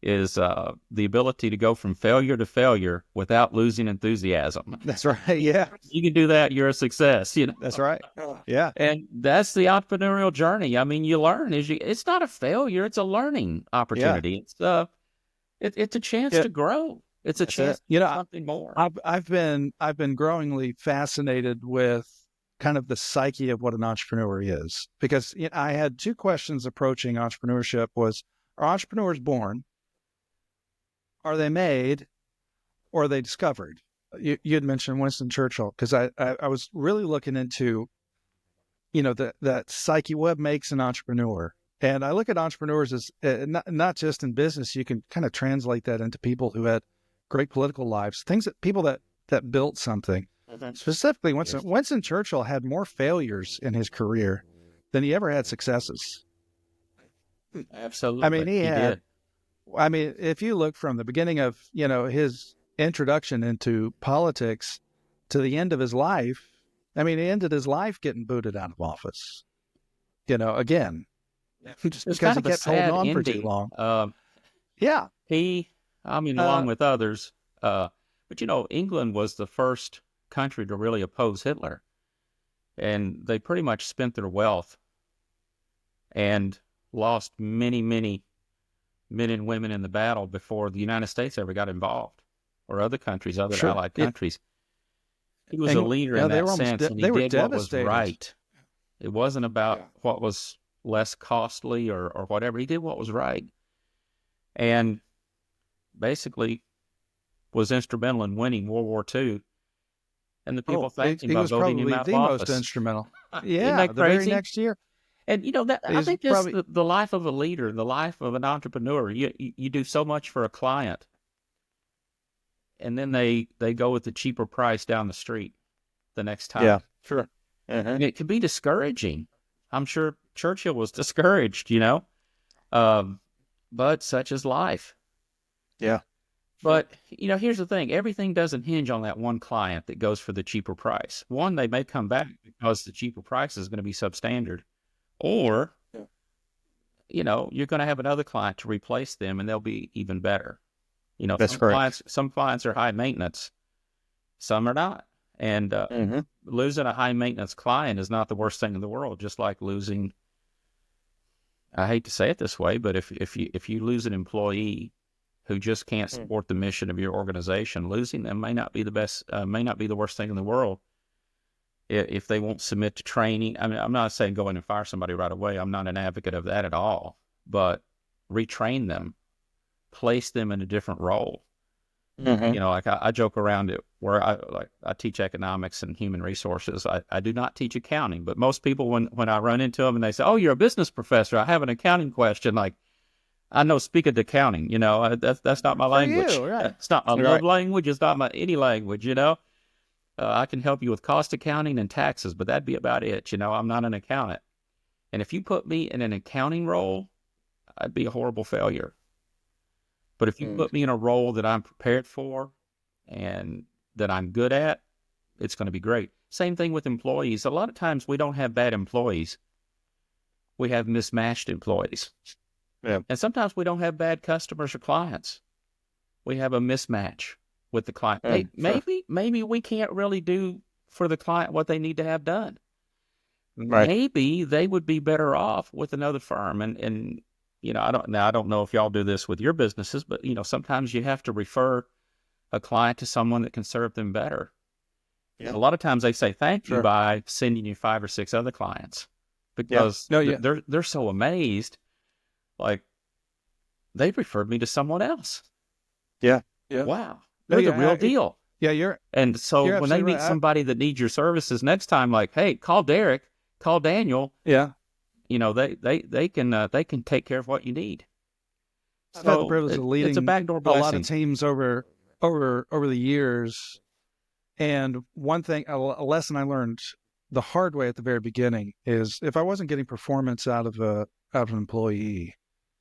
is the ability to go from failure to failure without losing enthusiasm. That's right. Yeah. You can do that, you're a success. That's right. Yeah. And that's the entrepreneurial journey. I mean, you learn it's not a failure, it's a learning opportunity. Yeah. It's a chance to grow. It's a chance to do something more. I've been growingly fascinated with kind of the psyche of what an entrepreneur is, because I had 2 questions approaching entrepreneurship: are entrepreneurs born? Are they made, or are they discovered? You had mentioned Winston Churchill, because I was really looking into, that psyche. What makes an entrepreneur? And I look at entrepreneurs as not just in business. You can kind of translate that into people who had great political lives, people that built something. Mm-hmm. Specifically, Winston Churchill had more failures in his career than he ever had successes. Absolutely. I mean, he had. I mean, if you look from the beginning of, his introduction into politics to the end of his life, I mean, he ended his life getting booted out of office, again, just because he kept holding on for too long. Yeah. Along with others, but England was the first country to really oppose Hitler, and they pretty much spent their wealth and lost many, many men and women in the battle before the United States ever got involved, or other countries, other Sure. allied countries. He was a leader in that sense, and he did what was right. It wasn't about what was less costly or whatever. He did what was right, and basically was instrumental in winning World War II. And the people thanked him by voting him out of office. Most instrumental. Isn't that the crazy? very next year. And I think that's the life of a leader, the life of an entrepreneur. You do so much for a client, and then they go with the cheaper price down the street the next time. Yeah, sure. And it can be discouraging. I'm sure Churchill was discouraged, but such is life. Yeah. But, here's the thing. Everything doesn't hinge on that one client that goes for the cheaper price. One, they may come back because the cheaper price is going to be substandard. Or, you're going to have another client to replace them, and they'll be even better. That's correct. Some clients are high maintenance. Some are not. And losing a high maintenance client is not the worst thing in the world, just like losing, I hate to say it this way, but if you lose an employee who just can't support the mission of your organization, losing them may not be the worst thing in the world. If they won't submit to training, I mean, I'm not saying go in and fire somebody right away. I'm not an advocate of that at all, but retrain them, place them in a different role. Like I joke around it where I teach economics and human resources. I do not teach accounting, but most people, when I run into them and they say, "Oh, you're a business professor, I have an accounting question," like, I know speak of accounting, that's not my language. You, right. It's not my love language. It's not my any language, I can help you with cost accounting and taxes, but that'd be about it. I'm not an accountant. And if you put me in an accounting role, I'd be a horrible failure. But if you put me in a role that I'm prepared for and that I'm good at, it's going to be great. Same thing with employees. A lot of times we don't have bad employees. We have mismatched employees. Yeah. And sometimes we don't have bad customers or clients. We have a mismatch with the client. Maybe we can't really do for the client what they need to have done. Right. Maybe they would be better off with another firm. And I don't know if y'all do this with your businesses, but sometimes you have to refer a client to someone that can serve them better. Yeah. A lot of times they say thank you by sending you 5 or 6 other clients because they're so amazed. Like, they referred me to someone else. Yeah. Wow. They're the real deal. Yeah, and so when they meet somebody that needs your services next time, like, hey, call Derek, call Daniel. Yeah. They can take care of what you need. I've had the privilege of leading it's a backdoor blessing. A lot of teams over the years. And one thing, a lesson I learned the hard way at the very beginning is if I wasn't getting performance out of an employee,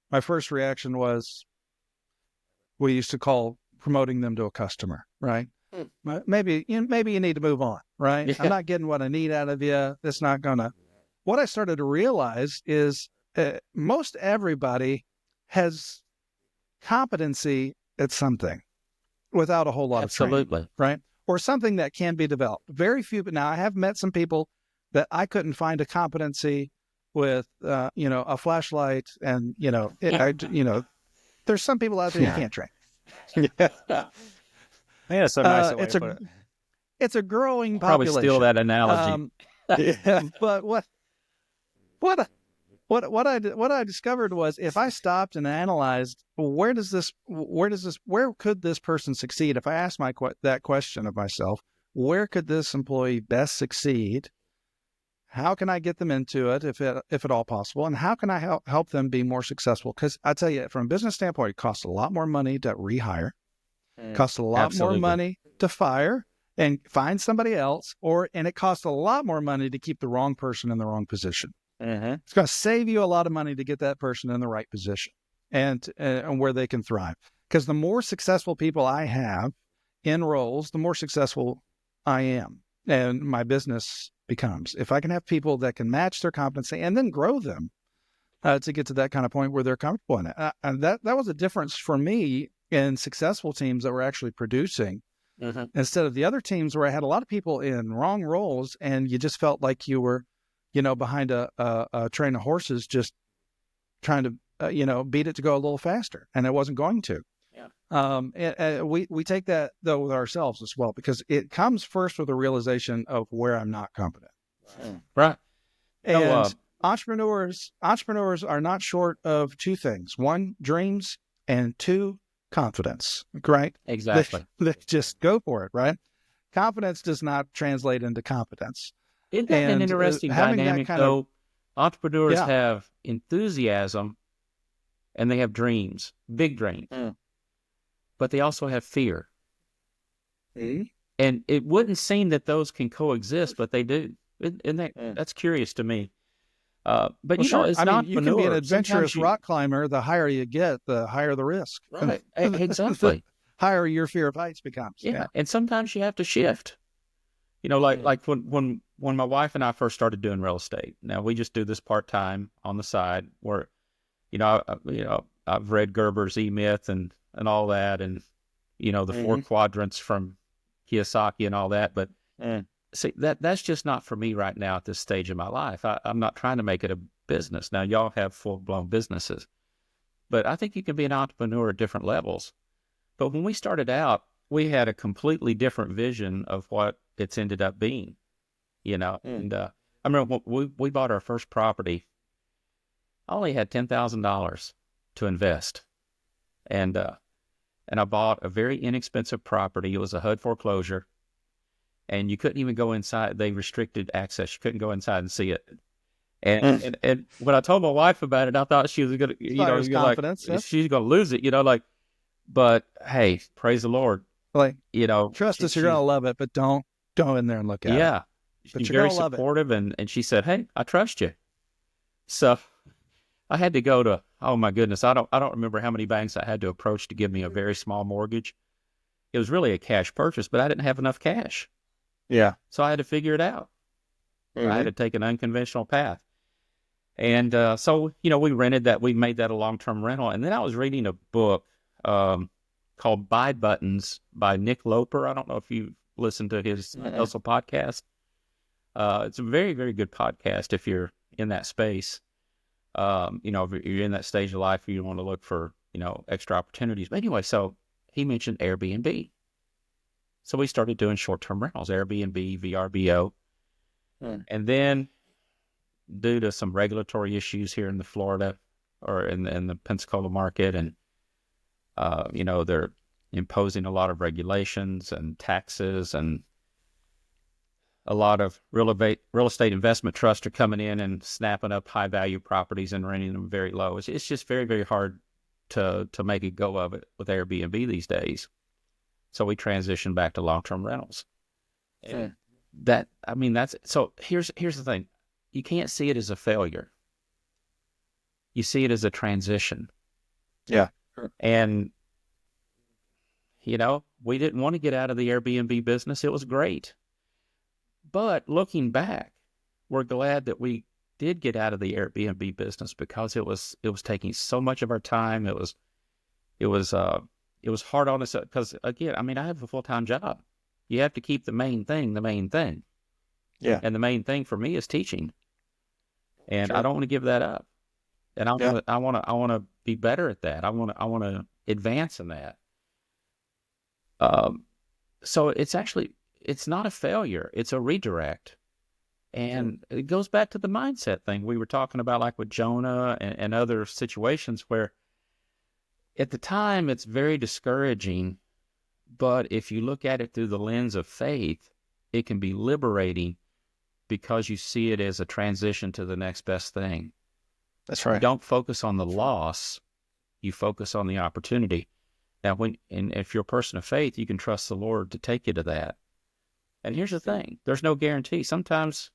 my first reaction was, we used to call promoting them to a customer, right? Maybe you need to move on, right? Yeah. I'm not getting what I need out of you. It's not gonna. What I started to realize is most everybody has competency at something without a whole lot of training, right? Or something that can be developed. Very few, but now I have met some people that I couldn't find a competency with, a flashlight, and there's some people out there you can't train. That's so nice way to put it. It's a growing population. Probably steal that analogy. But what I discovered was, if I stopped and analyzed, where could this person succeed? If I asked that question of myself, where could this employee best succeed? How can I get them into it, if at all possible? And how can I help them be more successful? Because I tell you, from a business standpoint, it costs a lot more money to rehire, costs a lot more money to fire and find somebody else, and it costs a lot more money to keep the wrong person in the wrong position. It's going to save you a lot of money to get that person in the right position and where they can thrive. Because the more successful people I have in roles, the more successful I am and my business becomes. If I can have people that can match their competency and then grow them to get to that kind of point where they're comfortable in it. And that was a difference for me in successful teams that were actually producing instead of the other teams where I had a lot of people in wrong roles and you just felt like you were, behind a train of horses, just trying to beat it to go a little faster, and it wasn't going to. Yeah. We take that though with ourselves as well, because it comes first with a realization of where I'm not competent. Right. And entrepreneurs are not short of two things: one, dreams, and two, confidence. Right? Exactly. They just go for it. Right? Confidence does not translate into competence. Isn't that an interesting dynamic, though? Entrepreneurs have enthusiasm and they have dreams, big dreams, but they also have fear. Mm-hmm. And it wouldn't seem that those can coexist, but they do. That's curious to me. But it's not. You can be an adventurous rock climber. The higher you get, the higher the risk. Right. Exactly. The higher your fear of heights becomes. Yeah. And sometimes you have to shift. Like when my wife and I first started doing real estate. Now we just do this part time on the side. Where, I've read Gerber's E-Myth and all that, and the four quadrants from Kiyosaki and all that. But see, that's just not for me right now at this stage of my life. I'm not trying to make it a business. Now y'all have full blown businesses, but I think you can be an entrepreneur at different levels. But when we started out, we had a completely different vision of what it's ended up being, And I remember when we bought our first property, I only had $10,000 to invest. And I bought a very inexpensive property. It was a HUD foreclosure, and you couldn't even go inside. They restricted access. You couldn't go inside and see it. And when I told my wife about it, I thought she was going to, confidence, she's going to lose it, but hey, praise the Lord. Trust us, you're going to love it, but don't go in there and look at it. Yeah. She's very supportive, and she said, hey, I trust you. So I had to go to, oh my goodness, I don't remember how many banks I had to approach to give me a very small mortgage. It was really a cash purchase, but I didn't have enough cash. Yeah. So I had to figure it out. I had to take an unconventional path. And so, we rented that. We made that a long-term rental. And then I was reading a book called Buy Buttons by Nick Loper. I don't know if you've listened to his Hustle podcast. It's a very, very good podcast if you're in that space. If you're in that stage of life, you want to look for, extra opportunities. But anyway, so he mentioned Airbnb. So we started doing short-term rentals, Airbnb, VRBO. And then due to some regulatory issues here in the Florida or in the Pensacola market, and, they're imposing a lot of regulations and taxes, and a lot of real estate investment trusts are coming in and snapping up high value properties and renting them very low. It's just very, very hard to make a go of it with Airbnb these days. So we transitioned back to long-term rentals. So here's the thing. You can't see it as a failure. You see it as a transition. Yeah. And, we didn't want to get out of the Airbnb business. It was great. But looking back, we're glad that we did get out of the Airbnb business, because it was taking so much of our time. It was hard on us, because again, I have a full-time job. You have to keep the main thing. Yeah. And the main thing for me is teaching. And I don't want to give that up. And I want to be better at that. I want to advance in that. So it's not a failure. It's a redirect. And it goes back to the mindset thing we were talking about, like with Jonah and other situations where at the time it's very discouraging, but if you look at it through the lens of faith, it can be liberating, because you see it as a transition to the next best thing. That's right. You don't focus on the loss, you focus on the opportunity. Now, if you're a person of faith, you can trust the Lord to take you to that. And here's the thing. There's no guarantee. Sometimes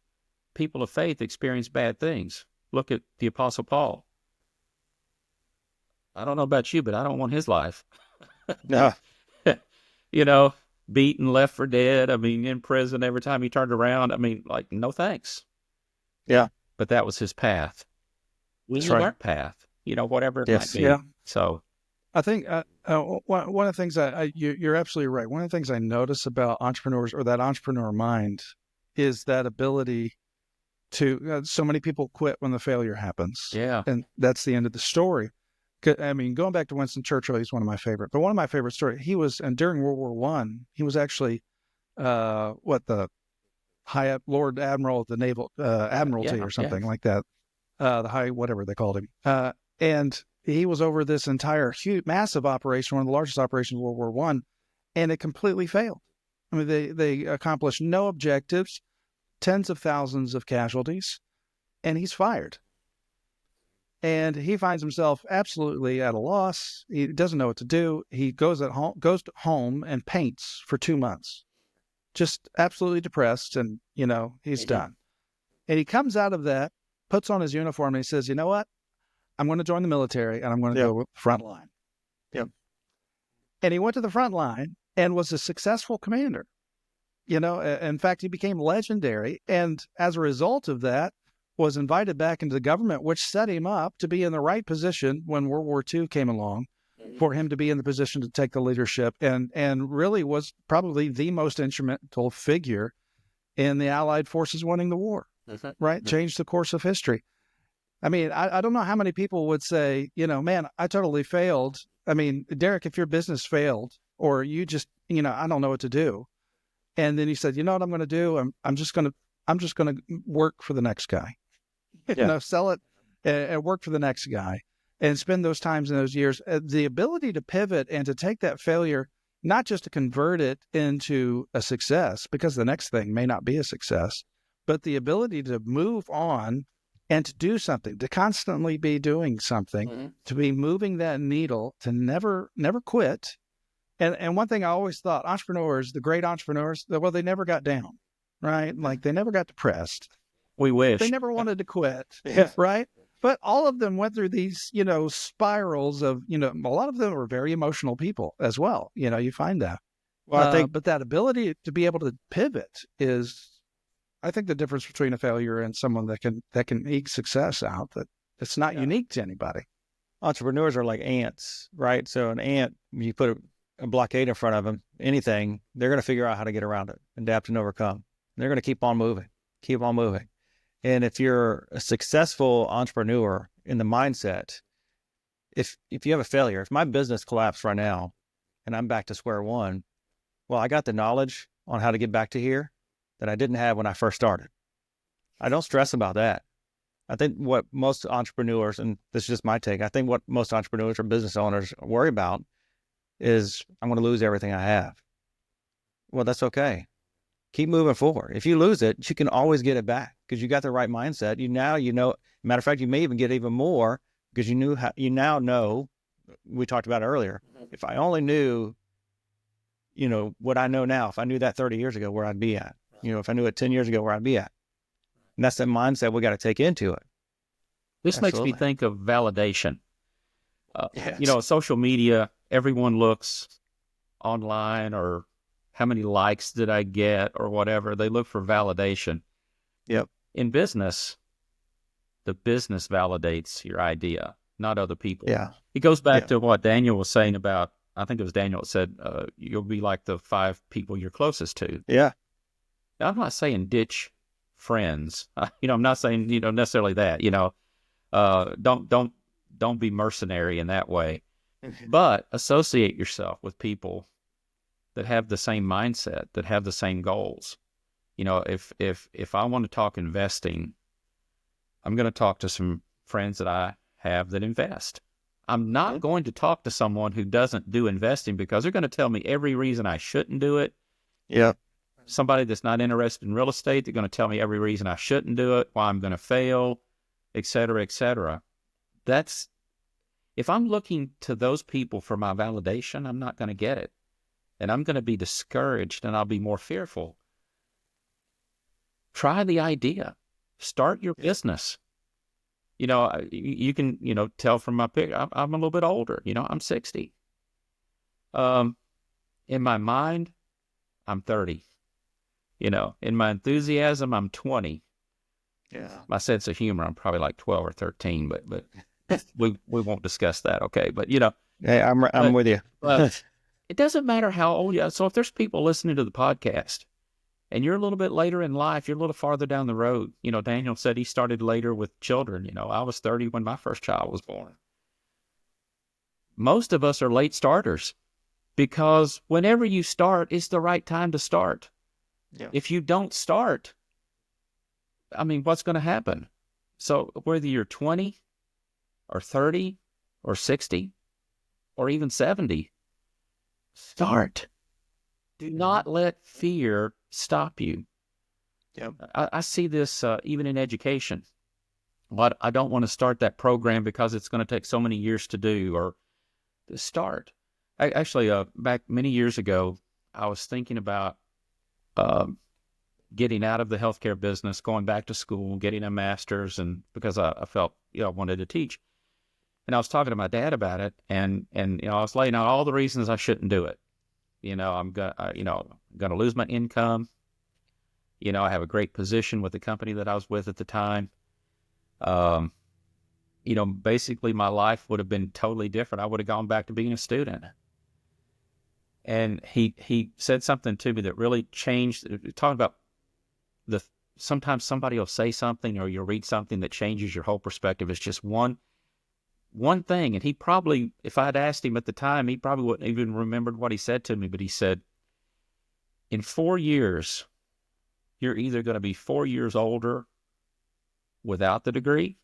people of faith experience bad things. Look at the Apostle Paul. I don't know about you, but I don't want his life. No. Beaten, left for dead. In prison every time he turned around. No thanks. Yeah. But that was his path. We need our path, whatever it might be. Yeah. So I think one of the things you're absolutely right. One of the things I notice about entrepreneurs, or that entrepreneur mind, is that ability so many people quit when the failure happens. Yeah. And that's the end of the story. I mean, going back to Winston Churchill, he's one of my favorite. But one of my favorite stories, and during World War One, he was actually the Lord Admiral of the Naval Admiralty or something like that. The high, whatever they called him. And he was over this entire huge, massive operation, one of the largest operations of World War One, and it completely failed. I mean, they accomplished no objectives, tens of thousands of casualties, and he's fired. And he finds himself absolutely at a loss. He doesn't know what to do. He goes home and paints for 2 months, just absolutely depressed, and he's done. And he comes out of that, puts on his uniform, and he says, "You know what? I'm going to join the military, and I'm going to go front line." Yep. And he went to the front line and was a successful commander. In fact, he became legendary, and as a result of that, was invited back into the government, which set him up to be in the right position when World War II came along, for him to be in the position to take the leadership, and really was probably the most instrumental figure in the Allied forces winning the war, right? Changed the course of history. I mean, I don't know how many people would say, man, I totally failed. I mean, Derek, if your business failed, or you just, I don't know what to do. And then you said, you know what I'm going to do? I'm just going to work for the next guy. Sell it and work for the next guy, and spend those times in those years. The ability to pivot and to take that failure, not just to convert it into a success, because the next thing may not be a success, but the ability to move on and to do something, to constantly be doing something, to be moving that needle, to never quit. And one thing I always thought, the great entrepreneurs, well, they never got down, right? Like they never got depressed. We wish. They never wanted to quit, right? But all of them went through these, spirals of, a lot of them were very emotional people as well. You find that. Well, I think, but that ability to be able to pivot is, I think, the difference between a failure and someone that can eke success out. That it's not unique to anybody. Entrepreneurs are like ants, right? So an ant, you put a blockade in front of them, anything, they're going to figure out how to get around it, adapt and overcome. They're going to keep on moving. And if you're a successful entrepreneur in the mindset, if you have a failure, if my business collapsed right now and I'm back to square one, well, I got the knowledge on how to get back to here that I didn't have when I first started. I don't stress about that. I think what most entrepreneurs, and this is just my take, I think what most entrepreneurs or business owners worry about is, I'm going to lose everything I have. Well, that's okay. Keep moving forward. If you lose it, you can always get it back because you got the right mindset. Matter of fact, you may even get even more because you now know, we talked about it earlier. If I only knew, what I know now, if I knew that 30 years ago, where I'd be at, if I knew it 10 years ago, where I'd be at. And that's the mindset we got to take into it. This Absolutely. makes me think of validation. Social media, everyone looks online, or how many likes did I get, or whatever. They look for validation. Yep. In business, the business validates your idea, not other people. Yeah. It goes back to what Daniel was saying about, I think it was Daniel that said, you'll be like the 5 people you're closest to. Yeah. Now, I'm not saying ditch friends. I'm not saying, necessarily that, don't be mercenary in that way, but associate yourself with people that have the same mindset, that have the same goals. If I want to talk investing, I'm going to talk to some friends that I have that invest. I'm not going to talk to someone who doesn't do investing because they're going to tell me every reason I shouldn't do it. Yeah. Somebody that's not interested in real estate, they're going to tell me every reason I shouldn't do it, why I'm going to fail, et cetera, et cetera. If I'm looking to those people for my validation, I'm not going to get it. And I'm going to be discouraged, and I'll be more fearful. Try the idea. Start your business. You can, tell from my pic, I'm a little bit older. I'm 60. In my mind, I'm 30. In my enthusiasm, I'm 20. Yeah. My sense of humor, I'm probably like 12 or 13, but we won't discuss that. Okay. But, Hey, I'm with you. It doesn't matter how old you are. So if there's people listening to the podcast and you're a little bit later in life, you're a little farther down the road. Daniel said he started later with children. I was 30 when my first child was born. Most of us are late starters because whenever you start, it's the right time to start. Yeah. If you don't start, what's going to happen? So whether you're 20 or 30 or 60 or even 70, start. Do not let fear stop you. Yep. I see this even in education. But I don't want to start that program because it's going to take so many years to do, or to start. Actually, back many years ago, I was thinking about getting out of the healthcare business, going back to school, getting a master's, and because I felt I wanted to teach. And I was talking to my dad about it, and I was laying out all the reasons I shouldn't do it. I'm gonna lose my income. I have a great position with the company that I was with at the time. Basically my life would have been totally different. I would have gone back to being a student. And he said something to me that really changed. Talking about sometimes somebody will say something or you'll read something that changes your whole perspective. It's just one thing. And he probably, if I'd asked him at the time, he probably wouldn't even remembered what he said to me. But he said, in 4 years, you're either going to be 4 years older without the degree,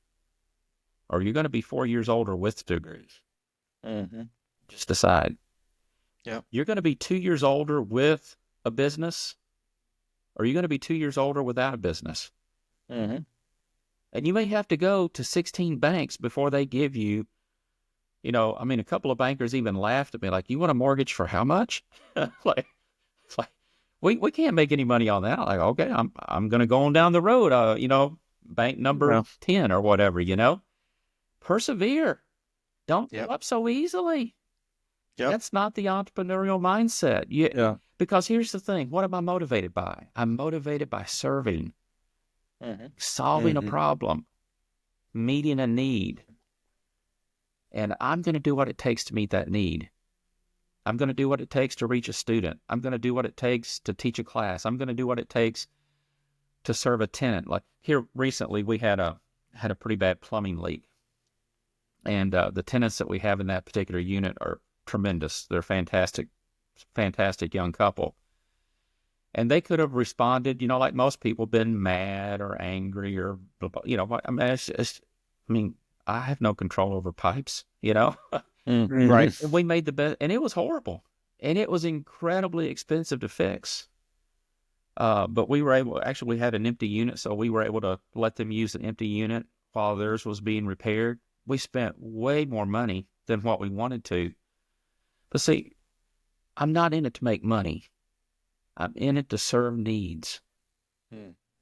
or you're going to be 4 years older with the degree. Mm-hmm. Just decide. Yeah. You're going to be 2 years older with a business, or you're going to be 2 years older without a business. Mm-hmm. And you may have to go to 16 banks before they give you, a couple of bankers even laughed at me, like, you want a mortgage for how much? like, we can't make any money on that. Like, okay, I'm going to go on down the road, bank number 10 or whatever, Persevere. Don't give up so easily. Yep. That's not the entrepreneurial mindset. Because here's the thing. What am I motivated by? I'm motivated by serving, solving a problem, meeting a need. And I'm going to do what it takes to meet that need. I'm going to do what it takes to reach a student. I'm going to do what it takes to teach a class. I'm going to do what it takes to serve a tenant. Like here recently, we had a pretty bad plumbing leak. And the tenants that we have in that particular unit are tremendous. They're fantastic young couple. And they could have responded, like most people, been mad or angry or, I have no control over pipes, Mm-hmm. Right. And we made the best, and it was horrible. And it was incredibly expensive to fix. But we had an empty unit, so we were able to let them use the empty unit while theirs was being repaired. We spent way more money than what we wanted to. But see, I'm not in it to make money. I'm in it to serve needs.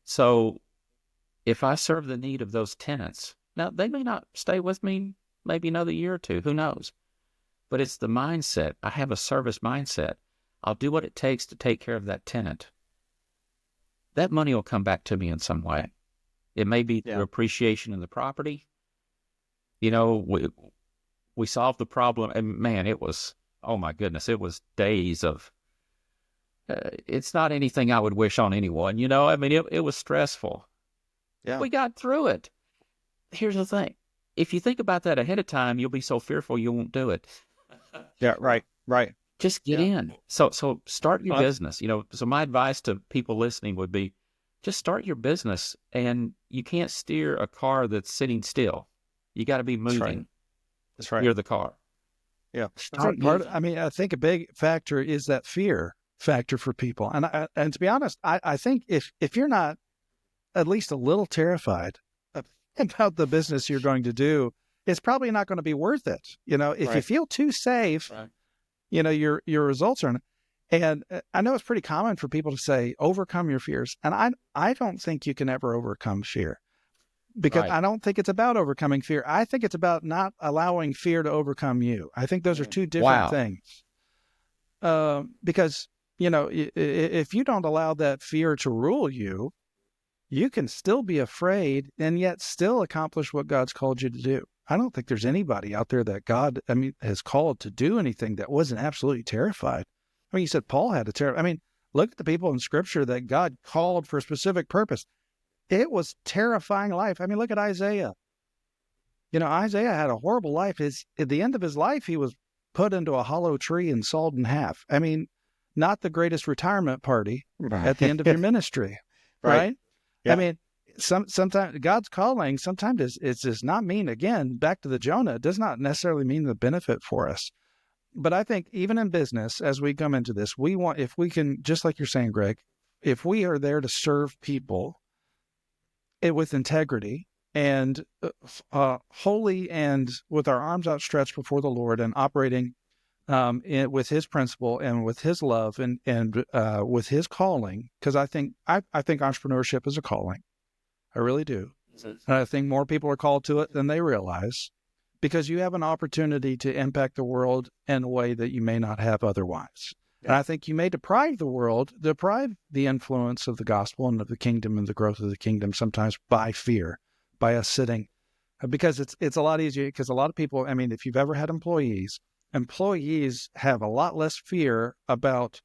So if I serve the need of those tenants, now they may not stay with me maybe another year or two, who knows? But it's the mindset. I have a service mindset. I'll do what it takes to take care of that tenant. That money will come back to me in some way. It may be through appreciation in the property. We solved the problem, and man, it was, oh my goodness, it was days of, it's not anything I would wish on anyone, it was stressful. Yeah. We got through it. Here's the thing. If you think about that ahead of time, you'll be so fearful you won't do it. Yeah, right. Just get in. So start your business. So my advice to people listening would be, just start your business, and you can't steer a car that's sitting still. You got to be moving. That's right. You're the car. Yeah. I think a big factor is that fear factor for people. And to be honest, I think if you're not at least a little terrified about the business you're going to do, it's probably not going to be worth it. If you feel too safe, your results are. And I know it's pretty common for people to say, overcome your fears. And I don't think you can ever overcome fear, because I don't think it's about overcoming fear. I think it's about not allowing fear to overcome you. I think those are two different things. Because, if you don't allow that fear to rule you, you can still be afraid and yet still accomplish what God's called you to do. I don't think there's anybody out there that God, has called to do anything that wasn't absolutely terrified. You said Paul had a Look at the people in Scripture that God called for a specific purpose. It was terrifying life. I mean, look at Isaiah. Isaiah had a horrible life. At the end of his life, he was put into a hollow tree and sawed in half. I mean, not the greatest retirement party at the end of your ministry, right? Yeah. I mean, sometimes God's calling sometimes it's just not mean. Again, back to the Jonah, it does not necessarily mean the benefit for us. But I think even in business, as we come into this, we want, if we can, just like you're saying, Greg, if we are there to serve people with integrity and wholly and with our arms outstretched before the Lord and operating with His principle and with His love and with His calling, because I think entrepreneurship is a calling. I really do. And I think more people are called to it than they realize, because you have an opportunity to impact the world in a way that you may not have otherwise. Yeah. And I think you may deprive the influence of the gospel and of the kingdom and the growth of the kingdom sometimes by fear, by us sitting, because it's a lot easier, because a lot of people, I mean, if you've ever had employees have a lot less fear about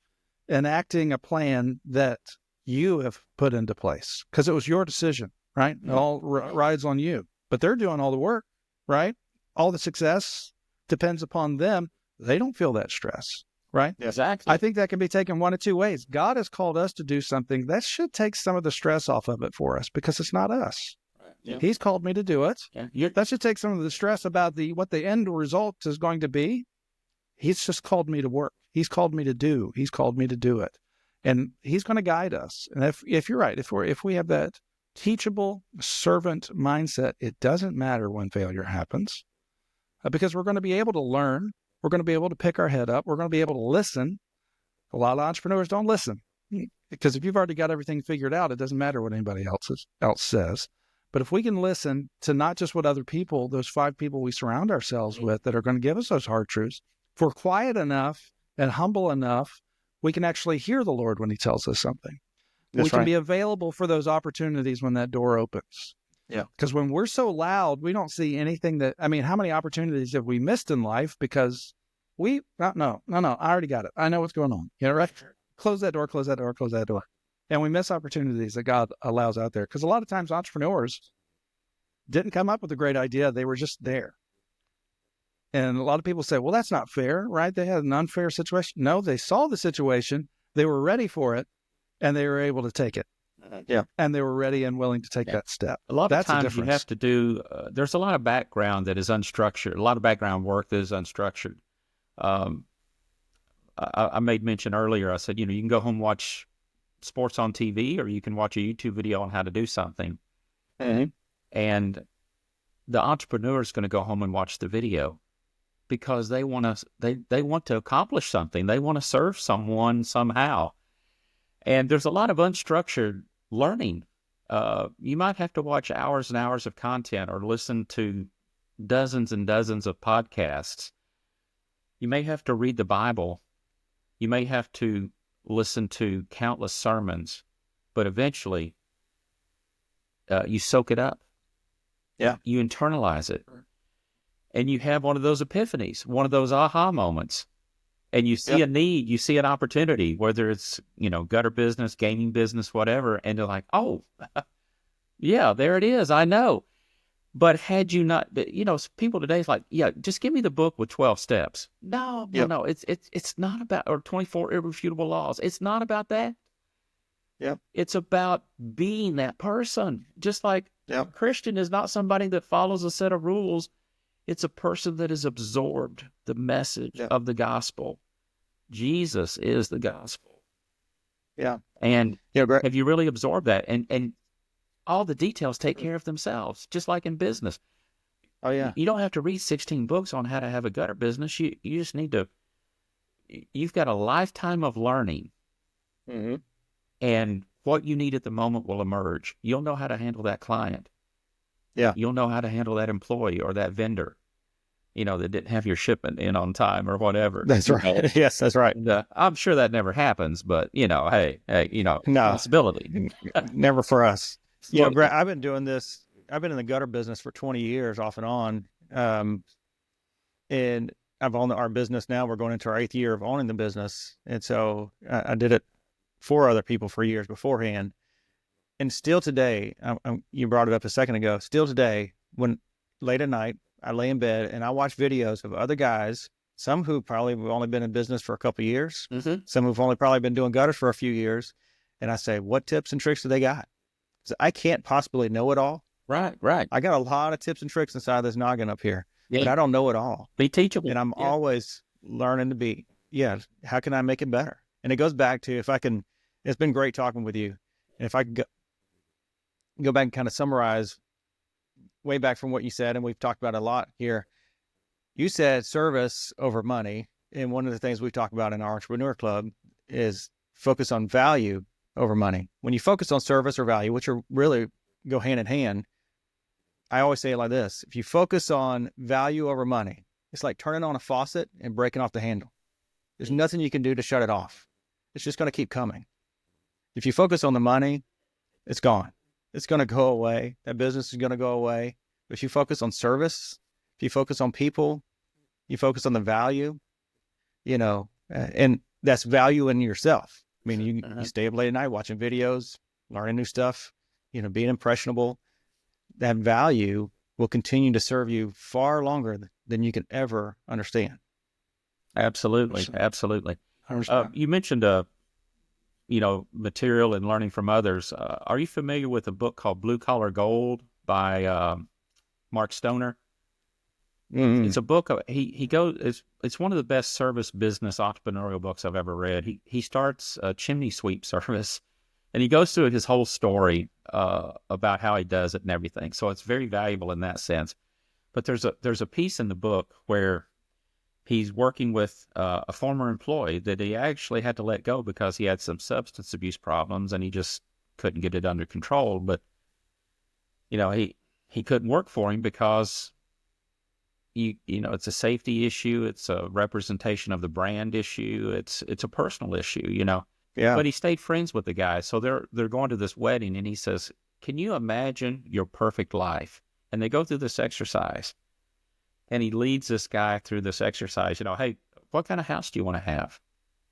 enacting a plan that you have put into place, because it was your decision, right? It all rides on you, but they're doing all the work, right? All the success depends upon them. They don't feel that stress, right? Exactly. I think that can be taken one of two ways. God has called us to do something that should take some of the stress off of it for us, because it's not us. Yeah. He's called me to do it. Yeah. That should take some of the stress about what the end result is going to be. He's just called me to work. He's called me to do. He's called me to do it. And He's going to guide us. And if you're right, if we have that teachable servant mindset, it doesn't matter when failure happens, because we're going to be able to learn. We're going to be able to pick our head up. We're going to be able to listen. A lot of entrepreneurs don't listen, because if you've already got everything figured out, it doesn't matter what anybody else says. But if we can listen to not just what other people, those 5 people we surround ourselves with that are going to give us those hard truths, if we're quiet enough and humble enough, we can actually hear the Lord when He tells us something. We can be available for those opportunities when that door opens. Yeah. Because when we're so loud, we don't see anything how many opportunities have we missed in life because no, I already got it. I know what's going on. Right? Close that door, close that door, close that door. And we miss opportunities that God allows out there. Because a lot of times entrepreneurs didn't come up with a great idea. They were just there. And a lot of people say, well, that's not fair, right? They had an unfair situation. No, they saw the situation. They were ready for it, and they were able to take it. Yeah. And they were ready and willing to take that step. A lot of times you have to do, there's a lot of background that is unstructured, a lot of background work that is unstructured. I made mention earlier, I said, you can go home and watch sports on TV, or you can watch a YouTube video on how to do something. Mm-hmm. And the entrepreneur is going to go home and watch the video because they want to accomplish something. They want to serve someone somehow. And there's a lot of unstructured learning. You might have to watch hours and hours of content or listen to dozens and dozens of podcasts. You may have to read the Bible. You may have to listen to countless sermons, but eventually you soak it up. Yeah. You internalize it. And you have one of those epiphanies, one of those aha moments. And you see a need, you see an opportunity, whether it's, gutter business, gaming business, whatever. And you're like, oh, yeah, there it is. I know. But had you not, people today is like, yeah, just give me the book with 12 steps. No. It's not about, or 24 irrefutable laws. It's not about that. Yep. It's about being that person. Just like a Christian is not somebody that follows a set of rules. It's a person that has absorbed the message of the gospel. Jesus is the gospel. Yeah. And have you really absorbed that? And all the details take care of themselves, just like in business. Oh, yeah. You don't have to read 16 books on how to have a gutter business. You just need to, you've got a lifetime of learning. Mm-hmm. And what you need at the moment will emerge. You'll know how to handle that client. Yeah. You'll know how to handle that employee or that vendor, that didn't have your shipment in on time or whatever. That's right. Yes, that's right. And, I'm sure that never happens, but, hey, possibility. Never for us. Brett, I've been doing this. I've been in the gutter business for 20 years off and on. And I've owned our business now. We're going into our 8th year of owning the business. And so I did it for other people for years beforehand. And still today, you brought it up a second ago, still today, when late at night, I lay in bed and I watch videos of other guys, some who probably have only been in business for a couple of years, some who've only probably been doing gutters for a few years. And I say, what tips and tricks do they got? So I can't possibly know it all. Right. I got a lot of tips and tricks inside this noggin up here, but I don't know it all. Be teachable. And I'm always learning to be, how can I make it better? And it goes back to, it's been great talking with you. And if I could go back and kind of summarize way back from what you said, and we've talked about a lot here. You said service over money. And one of the things we talk about in our Entrepreneur Club is focus on value over money. When you focus on service or value, which are really go hand in hand, I always say it like this. If you focus on value over money, it's like turning on a faucet and breaking off the handle. There's nothing you can do to shut it off. It's just going to keep coming. If you focus on the money, it's gone. It's going to go away. That business is going to go away. But if you focus on service, if you focus on people, you focus on the value, and that's value in yourself. I mean, you stay up late at night watching videos, learning new stuff, being impressionable. That value will continue to serve you far longer than you can ever understand. Absolutely. You mentioned, material and learning from others. Are you familiar with a book called Blue Collar Gold by Mark Stoner? Mm-hmm. It's a book. It's one of the best service business entrepreneurial books I've ever read. He starts a chimney sweep service, and he goes through his whole story about how he does it and everything. So it's very valuable in that sense. But there's a piece in the book where he's working with a former employee that he actually had to let go because he had some substance abuse problems and he just couldn't get it under control. But he couldn't work for him because it's a safety issue, it's a representation of the brand issue, it's a personal issue, Yeah. But he stayed friends with the guy. So they're going to this wedding and he says, "Can you imagine your perfect life?" And they go through this exercise. And he leads this guy through this exercise, hey, what kind of house do you want to have?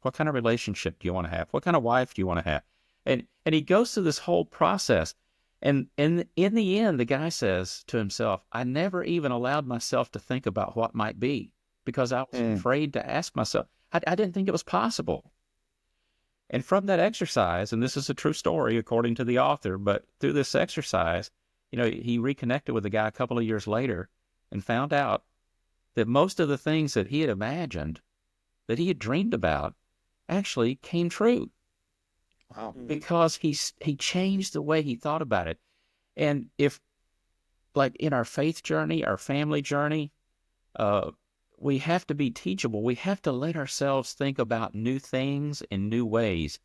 What kind of relationship do you want to have? What kind of wife do you want to have? And he goes through this whole process. And in the end, the guy says to himself, I never even allowed myself to think about what might be because I was afraid to ask myself. I didn't think it was possible. And from that exercise, and this is a true story according to the author, but through this exercise, he reconnected with the guy a couple of years later and found out that most of the things that he had imagined, that he had dreamed about, actually came true. Wow. Because he changed the way he thought about it. And if, like in our faith journey, our family journey, we have to be teachable. We have to let ourselves think about new things in new ways.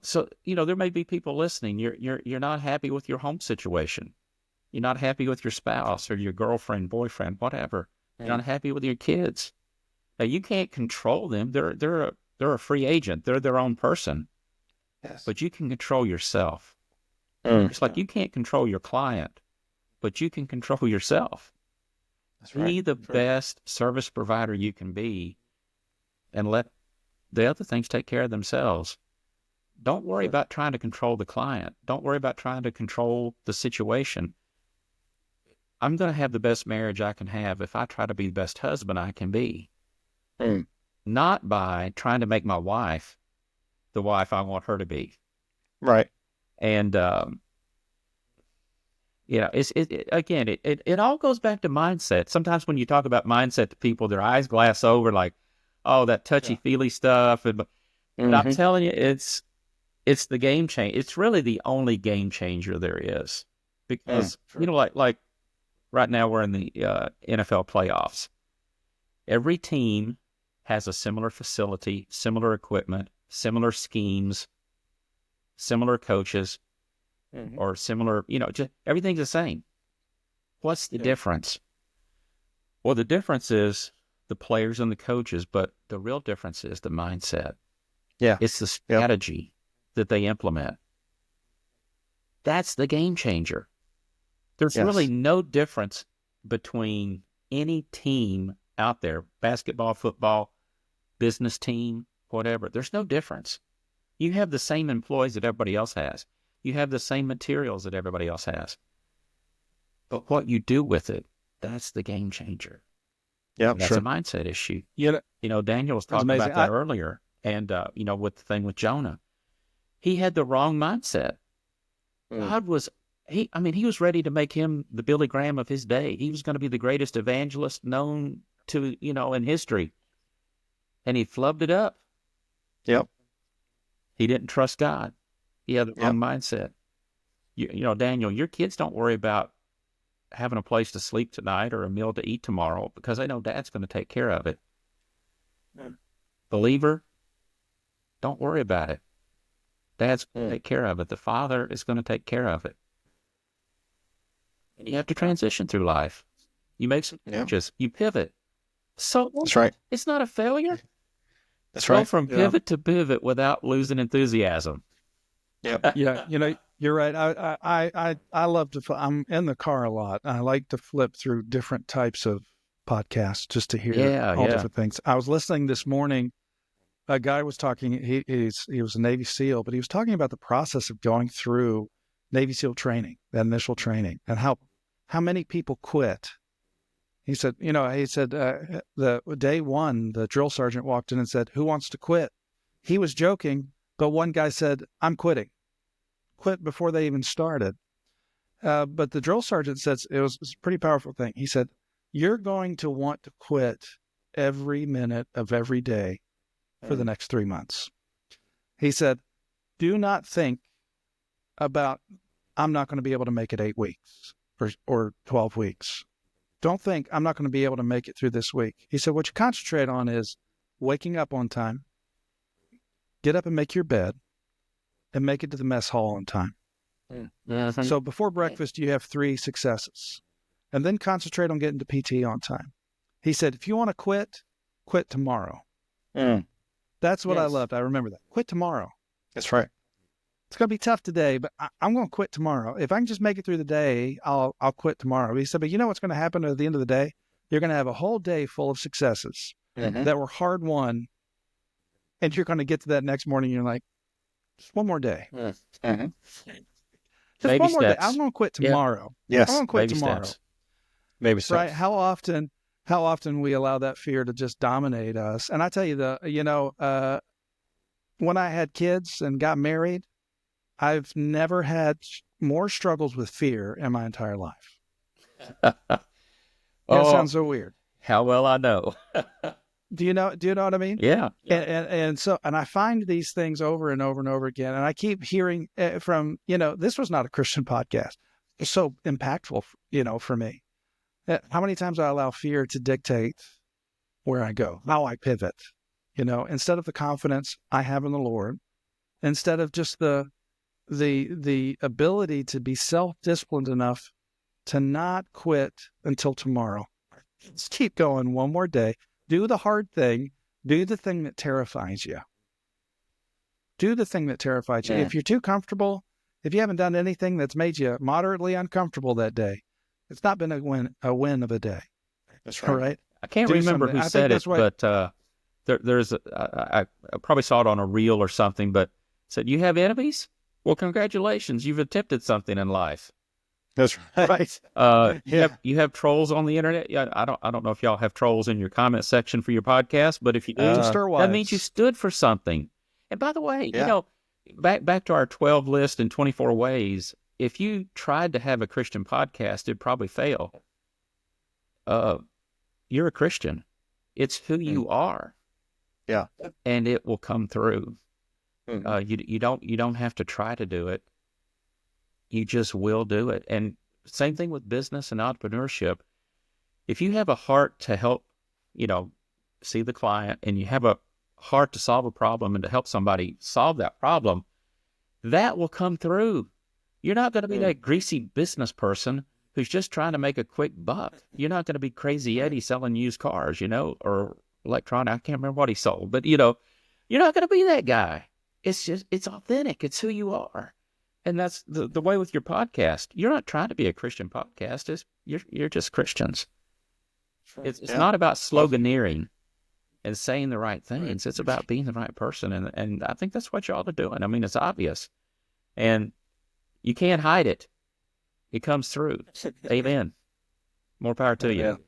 So, there may be people listening. You're not happy with your home situation. You're not happy with your spouse or your girlfriend, boyfriend, whatever. You're not happy with your kids. Now, you can't control them. They're a free agent. They're their own person. Yes. But you can control yourself. It's like you can't control your client, but you can control yourself. That's right. Be the best service provider you can be and let the other things take care of themselves. Don't worry about trying to control the client. Don't worry about trying to control the situation. I'm going to have the best marriage I can have if I try to be the best husband I can be. Not by trying to make my wife the wife I want her to be. Right. And, it all goes back to mindset. Sometimes when you talk about mindset to people, their eyes glass over like, oh, that touchy-feely stuff. But I'm telling you, it's the game changer. It's really the only game changer there is. Because, like right now we're in the NFL playoffs. Every team has a similar facility, similar equipment, similar schemes, similar coaches, or similar, just everything's the same. What's the difference? Well, the difference is the players and the coaches, but the real difference is the mindset. Yeah. It's the strategy that they implement. That's the game changer. There's really no difference between any team out there, basketball, football, business team, whatever. There's no difference. You have the same employees that everybody else has. You have the same materials that everybody else has. But what you do with it, that's the game changer. Yeah, that's a mindset issue. Yeah, Daniel was talking about that earlier. And, with the thing with Jonah, he had the wrong mindset. God was, he was ready to make him the Billy Graham of his day. He was going to be the greatest evangelist known to, in history. And he flubbed it up. Yep. He didn't trust God. He had the wrong mindset. Daniel, your kids don't worry about having a place to sleep tonight or a meal to eat tomorrow because they know Dad's going to take care of it. Believer, don't worry about it. Dad's going to take care of it. The Father is going to take care of it. And you have to transition through life. You make some changes. You pivot. So that's right. It's not a failure. That's right. Go from pivot to pivot without losing enthusiasm. Yeah. Yeah. You're right. I love to. I'm in the car a lot. I like to flip through different types of podcasts just to hear different things. I was listening this morning. A guy was talking. He was a Navy SEAL, but he was talking about the process of going through Navy SEAL training, that initial training, and how many people quit. He said, the day one, the drill sergeant walked in and said, "Who wants to quit?" He was joking, but one guy said, "I'm quitting." Quit before they even started. But the drill sergeant said it was a pretty powerful thing. He said, "You're going to want to quit every minute of every day for the next 3 months." He said, "Do not think about, I'm not going to be able to make it 8 weeks or 12 weeks. Don't think I'm not going to be able to make it through this week." He said, "What you concentrate on is waking up on time, get up and make your bed, and make it to the mess hall on time. So before breakfast, you have 3 successes. And then concentrate on getting to PT on time." He said, "If you want to quit tomorrow." That's what I loved. I remember that. Quit tomorrow. That's right. It's going to be tough today, but I'm going to quit tomorrow. If I can just make it through the day, I'll quit tomorrow. He said, "But you know what's going to happen at the end of the day? You're going to have a whole day full of successes that were hard won. And you're going to get to that next morning. And you're like, just one more day. Just Baby one more day. steps. I'm going to quit tomorrow. Yes. I'm going to quit Baby tomorrow. steps. Baby steps. Right? How often we allow that fear to just dominate us. And I tell you, when I had kids and got married, I've never had more struggles with fear in my entire life. That sounds so weird. How well I know. Do you know what I mean? Yeah. And I find these things over and over and over again. And I keep hearing from, this was not a Christian podcast. It's so impactful, for me. How many times I allow fear to dictate where I go, how I pivot, instead of the confidence I have in the Lord, instead of just the ability to be self-disciplined enough to not quit until tomorrow. Just keep going one more day. Do the hard thing. Do the thing that terrifies you. Do the thing that terrifies you. If you're too comfortable, if you haven't done anything that's made you moderately uncomfortable that day, it's not been a win of a day. That's right. All right? I can't remember who said it, but there's I probably saw it on a reel or something, but said, "You have enemies? Well, congratulations. You've attempted something in life." That's right. You have trolls on the internet. Yeah, I don't know if y'all have trolls in your comment section for your podcast, but if you do, that means you stood for something. And by the way, back to our 12 list and 24 ways. If you tried to have a Christian podcast, it'd probably fail. You're a Christian. It's who you are. Yeah, and it will come through. You don't have to try to do it. You just will do it. And same thing with business and entrepreneurship. If you have a heart to help, see the client, and you have a heart to solve a problem and to help somebody solve that problem, that will come through. You're not going to be that greasy business person who's just trying to make a quick buck. You're not going to be Crazy Eddie selling used cars, or electronic. I can't remember what he sold, but you're not going to be that guy. It's authentic. It's who you are. And that's the way with your podcast. You're not trying to be a Christian podcast. You're just Christians. It's not about sloganeering. and saying the right things. It's about being the right person. And I think that's what y'all are doing. I mean, it's obvious. And you can't hide it. It comes through. Amen. More power to you.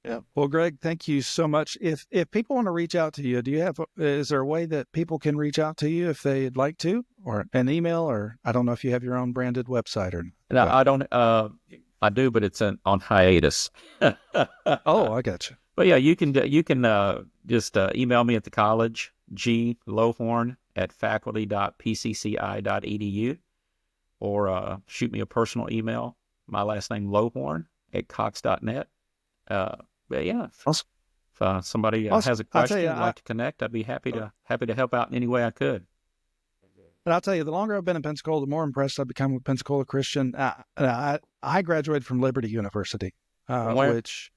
Yeah. Well, Greg, thank you so much. If people want to reach out to you, is there a way that people can reach out to you if they'd like to, or an email, or I don't know if you have your own branded website or no, I don't. I do, but it's on hiatus. Oh, I got you. But yeah, you can just email me at the college, glowhorn@faculty.pcci.edu, or shoot me a personal email. My last name Lowhorn@cox.net. But yeah, awesome. If somebody has a question and would like to connect, I'd be happy to help out in any way I could. And I'll tell you, the longer I've been in Pensacola, the more impressed I've become with Pensacola Christian. I graduated from Liberty University, which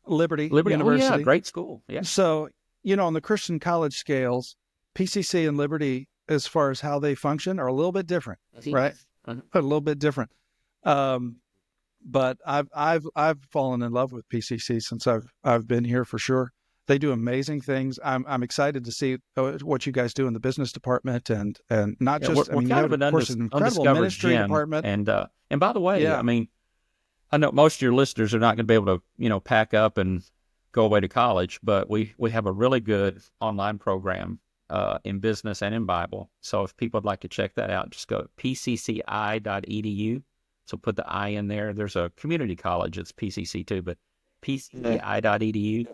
Liberty University. Oh, yeah, great school. Yeah. So, on the Christian college scales, PCC and Liberty, as far as how they function, are a little bit different, right? A little bit different. But I've fallen in love with PCC since I've been here for sure. They do amazing things. I'm excited to see what you guys do in the business department and not just. We're kind of an incredible ministry department. And by the way, I mean, I know most of your listeners are not going to be able to pack up and go away to college, but we have a really good online program in business and in Bible. So if people would like to check that out, just go to pcci.edu. So put the I in there. There's a community college. It's PCC too, but pcci.edu.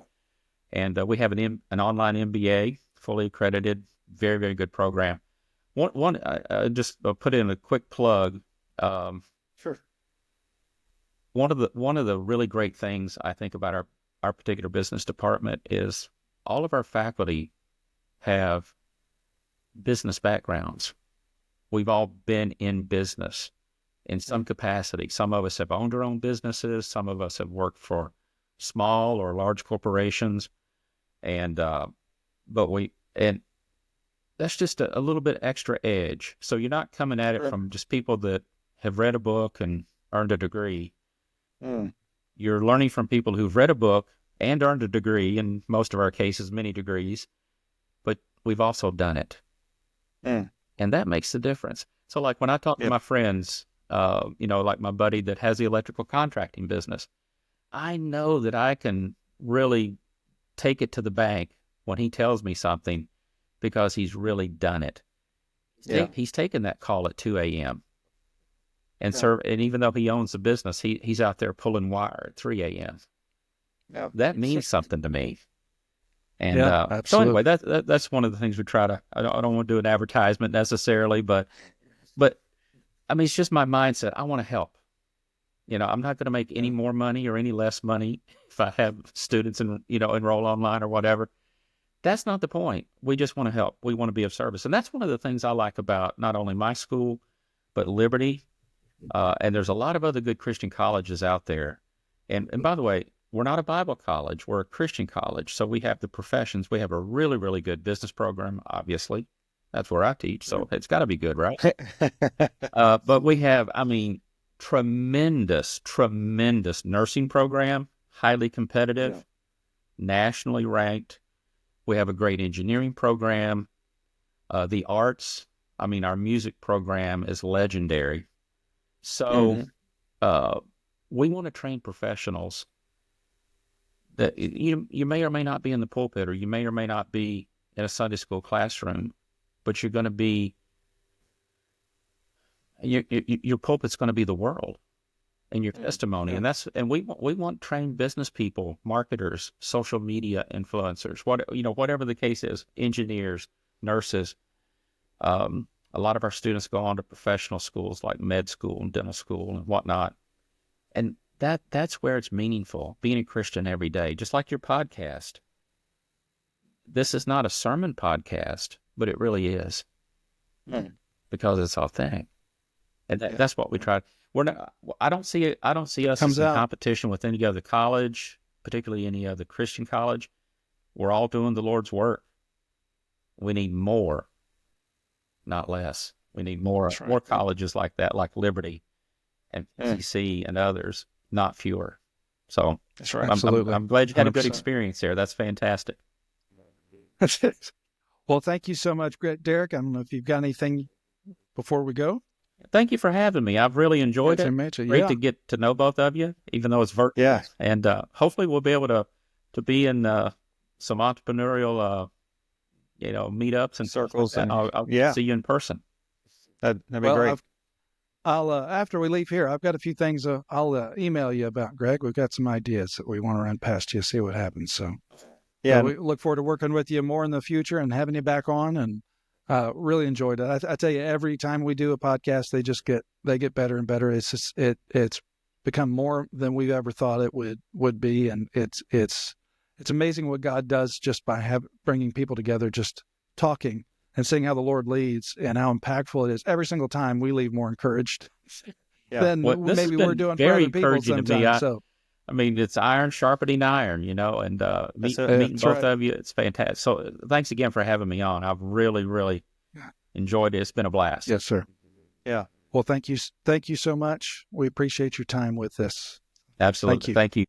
And we have an online MBA, fully accredited, very, very good program. One just put in a quick plug. Sure. One of the really great things I think about our particular business department is all of our faculty have business backgrounds. We've all been in business in some capacity. Some of us have owned our own businesses. Some of us have worked for small or large corporations. And that's just a little bit extra edge. So you're not coming at it from just people that have read a book and earned a degree. You're learning from people who've read a book and earned a degree, in most of our cases, many degrees, but we've also done it. And that makes the difference. So like when I talk to my friends, like my buddy that has the electrical contracting business, I know that I can really take it to the bank when he tells me something because he's really done it. He's taken that call at 2 a.m. And and even though he owns the business, he's out there pulling wire at 3 a.m. That means something to me. And so anyway, that's one of the things we try to. I don't want to do an advertisement necessarily, but I mean, it's just my mindset. I want to help. I'm not going to make any more money or any less money if I have students enroll online or whatever. That's not the point. We just want to help. We want to be of service. And that's one of the things I like about not only my school, but Liberty. And there's a lot of other good Christian colleges out there. And by the way, we're not a Bible college. We're a Christian college. So we have the professions. We have a really, really good business program, obviously. That's where I teach. So it's got to be good, right? But we have, tremendous nursing program, highly competitive, nationally ranked. We have a great engineering program. The arts, our music program is legendary. So we want to train professionals that you may or may not be in the pulpit, or you may or may not be in a Sunday school classroom, but you're going to be, your pulpit's going to be the world and your testimony. And we want trained business people, marketers, social media influencers, whatever the case is, engineers, nurses. A lot of our students go on to professional schools like med school and dental school and whatnot. And that's where it's meaningful, being a Christian every day, just like your podcast. This is not a sermon podcast, but it really is because it's authentic. And that's what we try. I don't see us as in competition with any other college, particularly any other Christian college. We're all doing the Lord's work. We need more, not less. We need more colleges like that, like Liberty and PCC and others, not fewer. So that's right. Absolutely. I'm glad you had a good experience there. That's fantastic. Well, thank you so much, Derek. I don't know if you've got anything before we go. Thank you for having me. I've really enjoyed it. Great to get to know both of you, even though it's virtual. Yeah. And hopefully we'll be able to be in some entrepreneurial, meetups and circles. And I'll see you in person. That'd be great. I'll after we leave here, I've got a few things I'll email you about, Greg. We've got some ideas that we want to run past you, see what happens. So yeah, we look forward to working with you more in the future and having you back on. And really enjoyed it. I tell you, every time we do a podcast, they get better and better. It's just, it's become more than we've ever thought it would be, and it's amazing what God does just by bringing people together, just talking and seeing how the Lord leads and how impactful it is. Every single time we leave more encouraged than maybe we're doing for other people sometimes. I mean, it's iron sharpening iron, and meeting both of you, it's fantastic. So thanks again for having me on. I've really, really enjoyed it. It's been a blast. Yes, sir. Yeah. Well, thank you so much. We appreciate your time with this. Absolutely. Thank you.